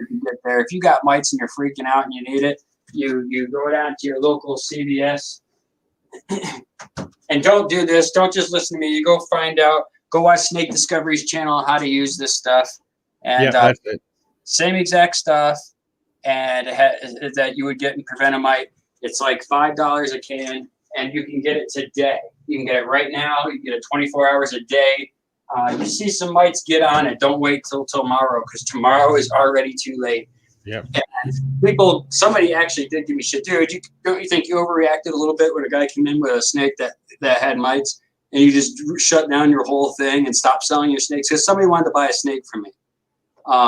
You get there. If you got mites and you're freaking out and you need it, you go down to your local CVS. And don't do this. Don't just listen to me. You go find out. Go watch Snake Discovery's channel on how to use this stuff. And Yeah, that's it. same exact stuff. And that you would get in Prevenamite. It's like $5 a can, and you can get it today. You can get it right now. You can get it 24 hours a day. You see some mites, get on it. Don't wait till tomorrow, because tomorrow is already too late. Yep. And somebody actually did give me shit, dude. Don't you think you overreacted a little bit when a guy came in with a snake that had mites, and you just shut down your whole thing and stopped selling your snakes? Because somebody wanted to buy a snake from me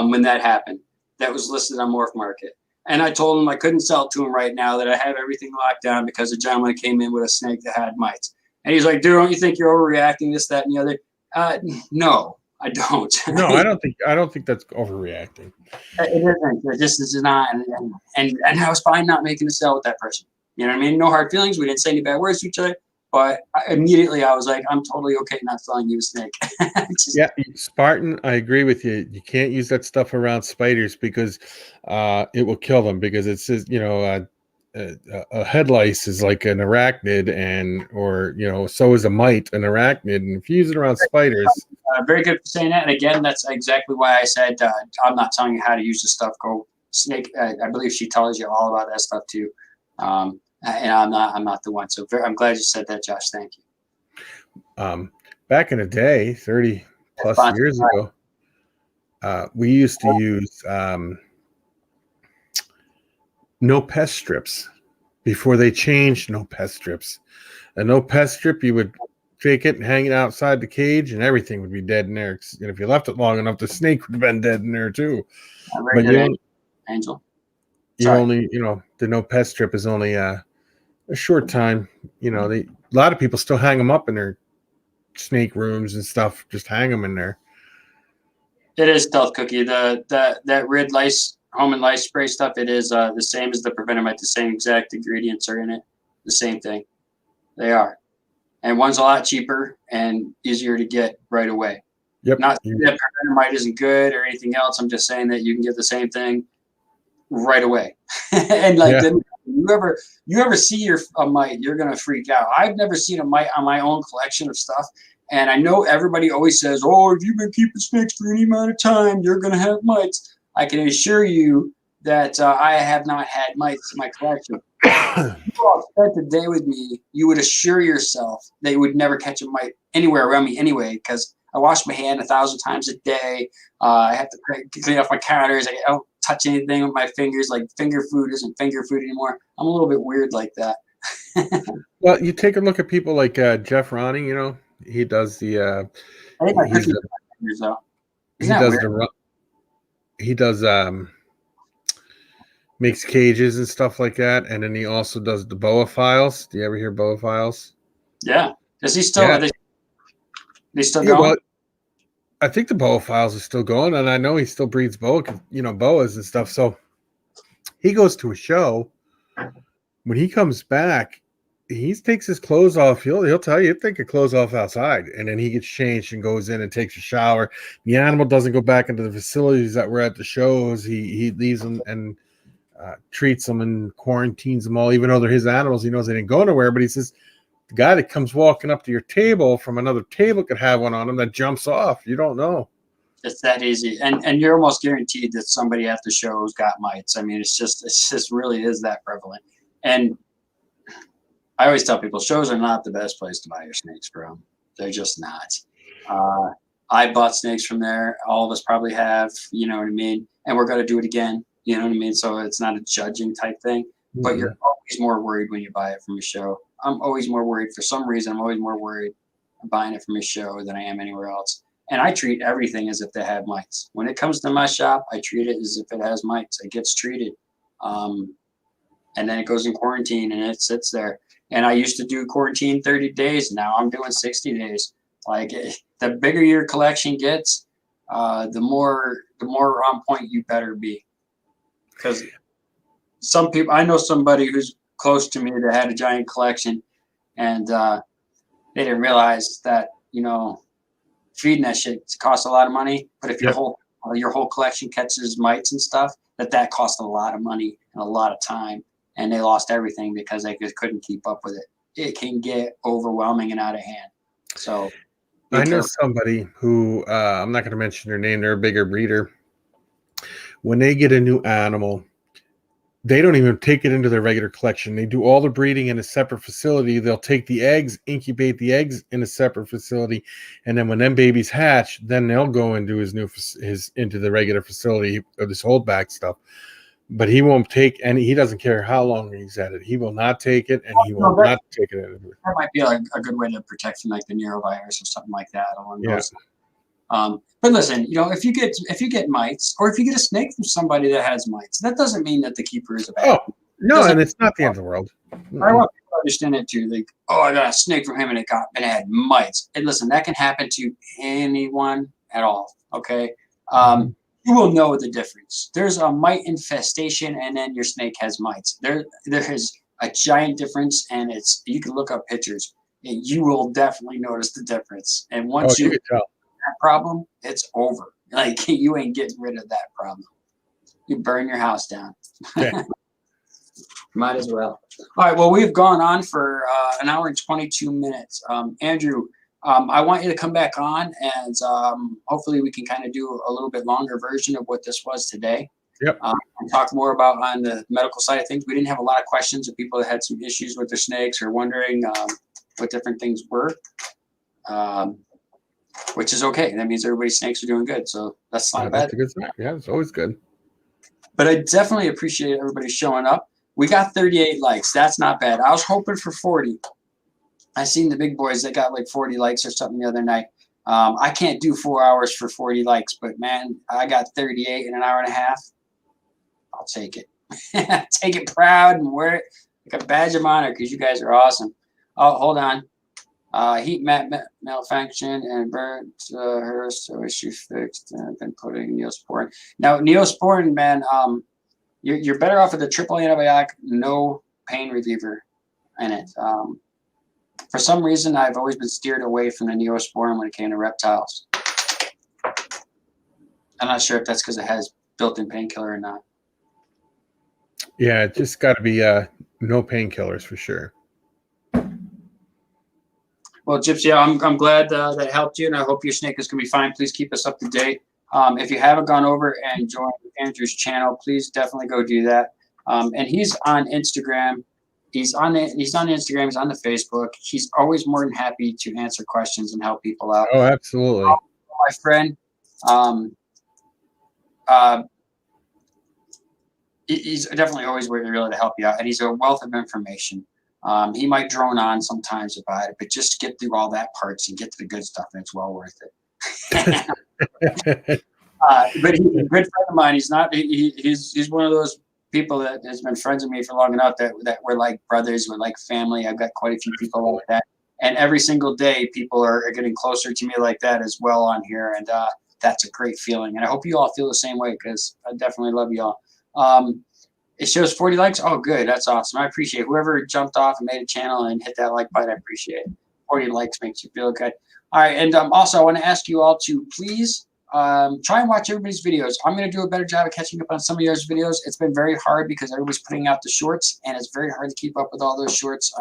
when that happened. That was listed on Morph Market. And I told him I couldn't sell it to him right now, that I have everything locked down because a gentleman came in with a snake that had mites. And he's like, dude, don't you think you're overreacting, this, that, and the other? No, I don't. No, I don't think that's overreacting. It isn't. It just is not. And I was fine not making a sale with that person. You know what I mean? No hard feelings. We didn't say any bad words to each other. But immediately I was like, I'm totally okay not selling you a snake. Yeah, Spartan, I agree with you. You can't use that stuff around spiders because it will kill them, because it says, you know, a head lice is like an arachnid, or so is a mite an arachnid. And if you use it around spiders. Very good for saying that. And again, that's exactly why I said I'm not telling you how to use this stuff. Go Snake. I believe she tells you all about that stuff too. And I'm not the one. So I'm glad you said that, Josh. Thank you. Back in the day, 30 plus years ago, we used to use no pest strips before they changed no pest strips. A no pest strip, you would take it and hang it outside the cage, and everything would be dead in there. And if you left it long enough, the snake would have been dead in there too. But Angel. You only, the no pest strip is only a short time. A lot of people still hang them up in their snake rooms and stuff. Just hang them in there. It is stealth cookie. That Rid lice home and lice spray stuff. It is the same as the Prevenamite. The same exact ingredients are in it. The same thing. They are, and one's a lot cheaper and easier to get right away. Yep. Not that Prevenamite isn't good or anything else. I'm just saying that you can get the same thing right away. And you ever see a mite, you're gonna freak out. I've never seen a mite on my own collection of stuff, and I know everybody always says, "Oh, if you've been keeping snakes for any amount of time, you're gonna have mites." I can assure you that I have not had mites in my collection. If you all spent the day with me, you would assure yourself that you would never catch a mite anywhere around me anyway, because I wash my hand 1,000 times a day. I have to clean off my counters. I don't touch anything with my fingers. Like, finger food isn't finger food anymore. I'm a little bit weird like that. Well, you take a look at people like Jeff Ronnie. He does the. I think my cookies are fingers, though. He does makes cages and stuff like that, and then he also does the boa files. Do you ever hear boa files? Yeah. Does he still? Yeah. They still going? Well, I think the boa files are still going, and I know he still breeds boas and stuff. So he goes to a show. When he comes back, he takes his clothes off. He'll tell you, take your clothes off outside, and then he gets changed and goes in and takes a shower. The animal doesn't go back into the facilities that were at the shows. He leaves them and treats them and quarantines them all, even though they're his animals. He knows they didn't go nowhere, but he says the guy that comes walking up to your table from another table could have one on him that jumps off. You don't know. It's that easy, and you're almost guaranteed that somebody at the show's got mites. I mean, it's just really is that prevalent. And I always tell people, shows are not the best place to buy your snakes from. They're just not. I bought snakes from there. All of us probably have, you know what I mean? And we're going to do it again, you know what I mean? So it's not a judging type thing. but you're always more worried when you buy it from a show. I'm always more worried for some reason. I'm always more worried buying it from a show than I am anywhere else. And I treat everything as if they have mites. When it comes to my shop, I treat it as if it has mites. It gets treated. And then it goes in quarantine and it sits there. And I used to do quarantine 30 days. Now I'm doing 60 days. Like the bigger your collection gets, the more on point you better be. Because some people, I know somebody who's close to me that had a giant collection, and they didn't realize that, you know, feeding that shit costs a lot of money. But if your whole collection catches mites and stuff, that costs a lot of money and a lot of time, and they lost everything because they just couldn't keep up with it. It can get overwhelming and out of hand. So I know somebody who I'm not going to mention their name. They're a bigger breeder. When they get a new animal, they don't even take it into their regular collection. They do all the breeding in a separate facility. They'll take the eggs, incubate the eggs in a separate facility, and then when them babies hatch, then they'll go into into the regular facility or this holdback stuff. But he won't take any. He doesn't care how long he's at it. He will not take it, and he will not take it anywhere. That might be a good way to protect from like the neurovirus or something like that. But listen, you know, if you get mites, or if you get a snake from somebody that has mites, that doesn't mean that the keeper is a bad. Oh no, and it's not the end of the world. I want people to understand it too. Like, oh, I got a snake from him and it had mites. And listen, that can happen to anyone at all. Okay. You will know the difference. There's a mite infestation, and then your snake has mites. There is a giant difference, and you can look up pictures, and you will definitely notice the difference. And once you get that problem, it's over. Like, you ain't getting rid of that problem. You burn your house down. Yeah. Might as well. All right. Well, we've gone on for an hour and 22 minutes. Andrew, I want you to come back on, and hopefully we can kind of do a little bit longer version of what this was today. Yep. And talk more about on the medical side of things. We didn't have a lot of questions of people that had some issues with their snakes or wondering what different things were, which is okay. That means everybody's snakes are doing good. So that's not bad. That's a good sign. Yeah, it's always good. But I definitely appreciate everybody showing up. We got 38 likes. That's not bad. I was hoping for 40. I seen the big boys that got like 40 likes or something the other night. I can't do 4 hours for 40 likes, but man, I got 38 in an hour and a half. I'll take it. Take it proud and wear it like a badge of honor because you guys are awesome. Oh, hold on. Heat mat malfunction and burnt her, so issue fixed. And I've been putting Neosporin. Now, Neosporin, man, you're better off with a triple antibiotic, no pain reliever in it. For some reason, I've always been steered away from the Neosporin when it came to reptiles. I'm not sure if that's because it has built-in painkiller or not. Yeah, it just got to be no painkillers for sure. Well, Gypsy, I'm glad that helped you, and I hope your snake is going to be fine. Please keep us up to date. If you haven't gone over and joined Andrew's channel, please definitely go do that. And he's on Instagram. He's on Instagram. He's on the Facebook. He's always more than happy to answer questions and help people out. Oh, absolutely. My friend, he's definitely always willing to help you out, and he's a wealth of information. He might drone on sometimes about it, but just get through all that parts and get to the good stuff, and it's well worth it. But he's a good friend of mine. He's not. He's one of those people that has been friends with me for long enough that we're like brothers, we're like family. I've got quite a few people like that, and every single day people are getting closer to me like that as well on here, and that's a great feeling. And I hope you all feel the same way because I definitely love you all. It shows 40 likes. Oh, good. That's awesome. I appreciate it. Whoever jumped off and made a channel and hit that like button, I appreciate it. 40 likes makes you feel good. All right, and also I want to ask you all to please try and watch everybody's videos. I'm going to do a better job of catching up on some of your videos. It's been very hard because everybody's putting out the shorts, and it's very hard to keep up with all those shorts.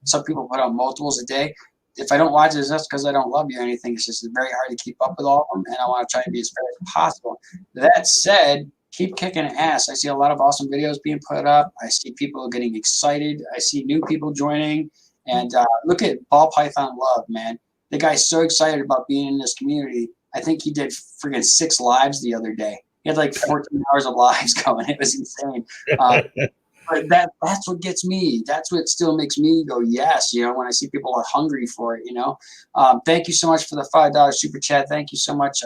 Some people put out multiples a day. If I don't watch it, that's because I don't love you or anything. It's just very hard to keep up with all of them, and I want to try and be as fair as possible. That said, keep kicking ass. I see a lot of awesome videos being put up. I see people getting excited. I see new people joining. And look at Ball Python Love, man. The guy's so excited about being in this community. I think he did friggin' 6 lives the other day. He had like 14 hours of lives going. It was insane. But that's what gets me. That's what still makes me go, yes, when I see people are hungry for it, Thank you so much for the $5 super chat. Thank you so much,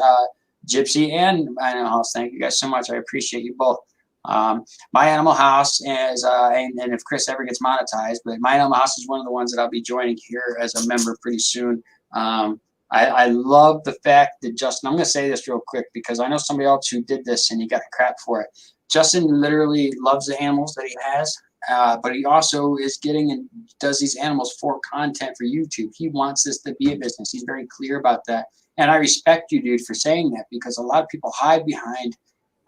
Gypsy and My Animal House. Thank you guys so much. I appreciate you both. My Animal House is, and if Chris ever gets monetized, but My Animal House is one of the ones that I'll be joining here as a member pretty soon. I love the fact that Justin, I'm going to say this real quick because I know somebody else who did this and he got crap for it. Justin literally loves the animals that he has, but he also is getting and does these animals for content for YouTube. He wants this to be a business. He's very clear about that. And I respect you, dude, for saying that because a lot of people hide behind,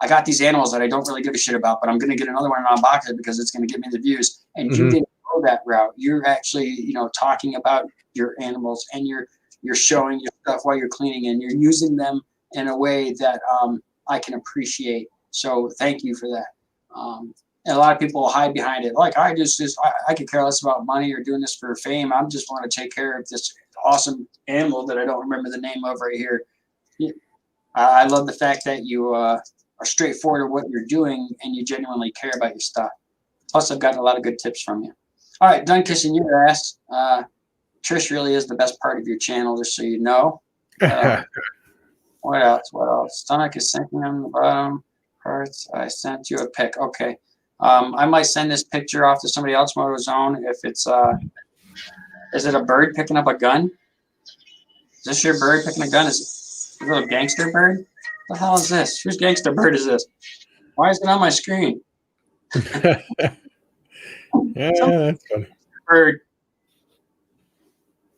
I got these animals that I don't really give a shit about, but I'm going to get another one and unbox it because it's going to get me the views. And you didn't go that route. You're actually, talking about your animals and you're showing your stuff while you're cleaning and you're using them in a way that I can appreciate. So thank you for that. And a lot of people hide behind it. Like I could care less about money or doing this for fame. I just want to take care of this awesome animal that I don't remember the name of right here. I love the fact that you are straightforward in what you're doing and you genuinely care about your stuff. Plus, I've gotten a lot of good tips from you. All right, done kissing your ass. Trish really is the best part of your channel, just so you know. What else? Stomach is sinking on the bottom. Hurts. I sent you a pic. Okay. I might send this picture off to somebody else, MotoZone. If it's is it a bird picking up a gun? Is this your bird picking a gun? Is it a little gangster bird? What the hell is this? Whose gangster bird is this? Why is it on my screen? Yeah, that's funny. Bird.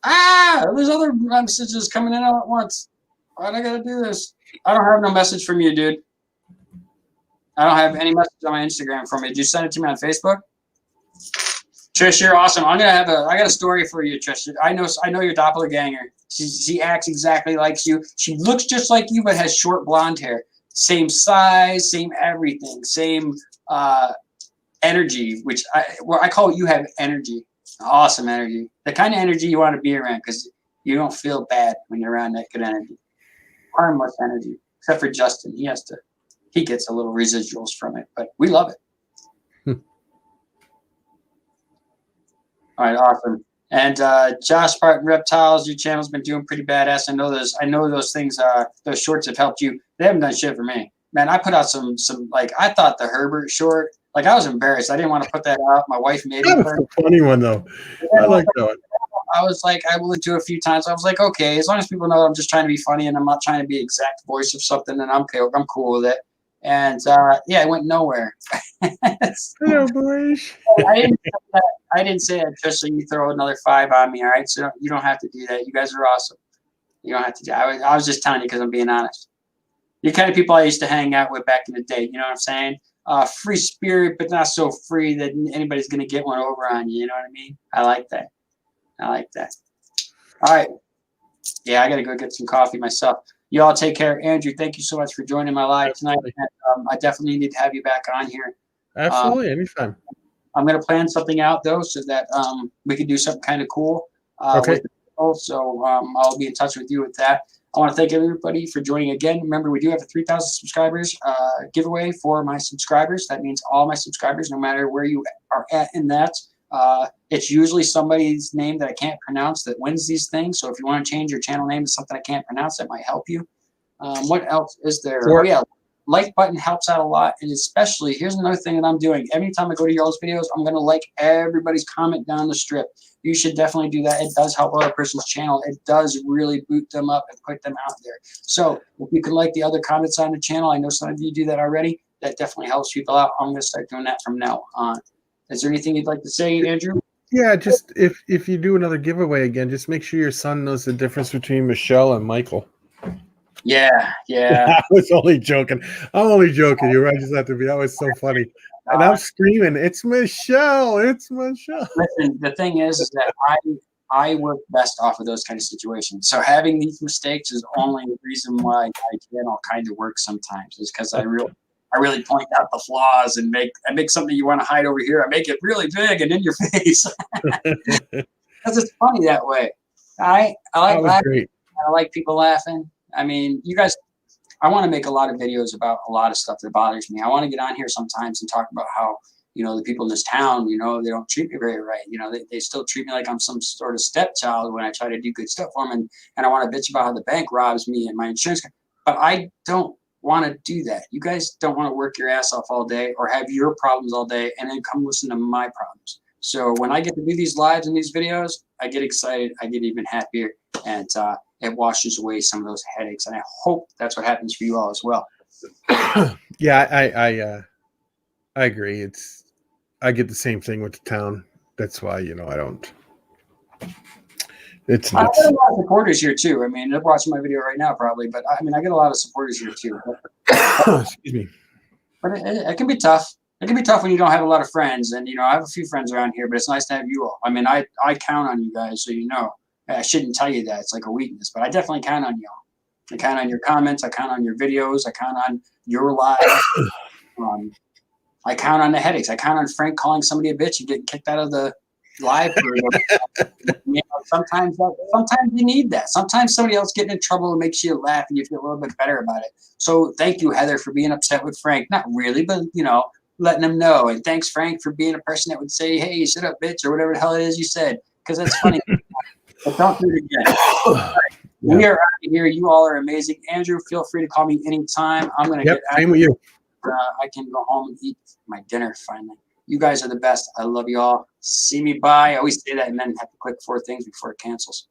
There's other messages coming in all at once. Why'd I gotta do this? I don't have no message from you, dude. I don't have any message on my Instagram from you. Did you send it to me on Facebook? Trish, you're awesome. I got a story for you, Trish. I know your doppelganger. She acts exactly like you. She looks just like you, but has short blonde hair. Same size, same everything, same energy, which I call it. You have energy, awesome energy, the kind of energy you want to be around because you don't feel bad when you're around that good energy, harmless energy. Except for Justin, he gets a little residuals from it, but we love it. All right, awesome. And Josh Barton Reptiles, your channel's been doing pretty badass. I know those things. Those shorts have helped you. They haven't done shit for me, man. I put out some like I thought the Herbert short. Like I was embarrassed. I didn't want to put that out. My wife made That me. was a funny one though. I like that one. I was like, I listened to it a few times. I was like, okay, as long as people know I'm just trying to be funny and I'm not trying to be exact voice of something, then I'm cool with it. And yeah, it went nowhere. Hello, boys. I didn't say that just so you throw another 5 on me, all right? So you don't have to do that. You guys are awesome. You don't have to do that. I was just telling you because I'm being honest. The kind of people I used to hang out with back in the day, you know what I'm saying? Free spirit, but not so free that anybody's going to get one over on you. You know what I mean? I like that. All right. Yeah, I got to go get some coffee myself. You all take care. Andrew, thank you so much for joining my live tonight. And, I definitely need to have you back on here. Absolutely, anytime. I'm going to plan something out, though, so that we can do something kind of cool. Okay. With people. So I'll be in touch with you with that. I want to thank everybody for joining again. Remember, we do have a 3,000 subscribers giveaway for my subscribers. That means all my subscribers, no matter where you are at in that. It's usually somebody's name that I can't pronounce that wins these things. So if you want to change your channel name to something I can't pronounce, that might help you. What else is there? Sure. Oh, yeah. Like button helps out a lot. And especially, here's another thing that I'm doing. Every time I go to y'all's videos, I'm going to like everybody's comment down the strip. You should definitely do that. It does help other person's channel. It does really boot them up and put them out there. So if you can like the other comments on the channel, I know some of you do that already. That definitely helps people out. I'm going to start doing that from now on. Is there anything you'd like to say, Andrew? Yeah, just if you do another giveaway again, just make sure your son knows the difference between Michelle and Michael. Yeah. I was only joking. I'm only joking. You're right. I just have to be. That was so funny. And I'm screaming, "It's Michelle! It's Michelle!" Listen, the thing is that I work best off of those kind of situations. So having these mistakes is only the reason why my channel kind of works sometimes. Is because I really point out the flaws and I make something you want to hide over here. I make it really big and in your face because it's funny that way. I like laughing. I like people laughing. I mean, you guys, I want to make a lot of videos about a lot of stuff that bothers me. I want to get on here sometimes and talk about how the people in this town, they don't treat me very right. They still treat me like I'm some sort of stepchild when I try to do good stuff for them. And I want to bitch about how the bank robs me and my insurance. But I don't want to do that. You guys don't want to work your ass off all day or have your problems all day and then come listen to my problems. So when I get to do these lives and these videos, I get excited. I get even happier, and it washes away some of those headaches. And I hope that's what happens for you all as well. Yeah, I agree. I get the same thing with the town. That's why, I don't. It's I get a lot of supporters here too. I mean, they're watching my video right now probably, but I get a lot of supporters here too. Excuse me. But it can be tough. It can be tough when you don't have a lot of friends. And, I have a few friends around here, but it's nice to have you all. I mean, I count on you guys, so I shouldn't tell you that. It's like a weakness, but I definitely count on y'all. I count on your comments. I count on your videos. I count on your lives. I count on the headaches. I count on Frank calling somebody a bitch and getting kicked out of the live. Sometimes you need that. Sometimes somebody else getting in trouble makes you laugh and you feel a little bit better about it. So thank you, Heather, for being upset with Frank. Not really, but, letting him know. And thanks, Frank, for being a person that would say, hey, shut up, bitch, or whatever the hell it is you said, because that's funny. But don't do it again. Right. Yeah. We are out of here. You all are amazing. Andrew, feel free to call me anytime. I'm going to get out. Same with you. I can go home and eat my dinner finally. You guys are the best. I love you all. See me bye. I always say that and then have to click 4 things before it cancels.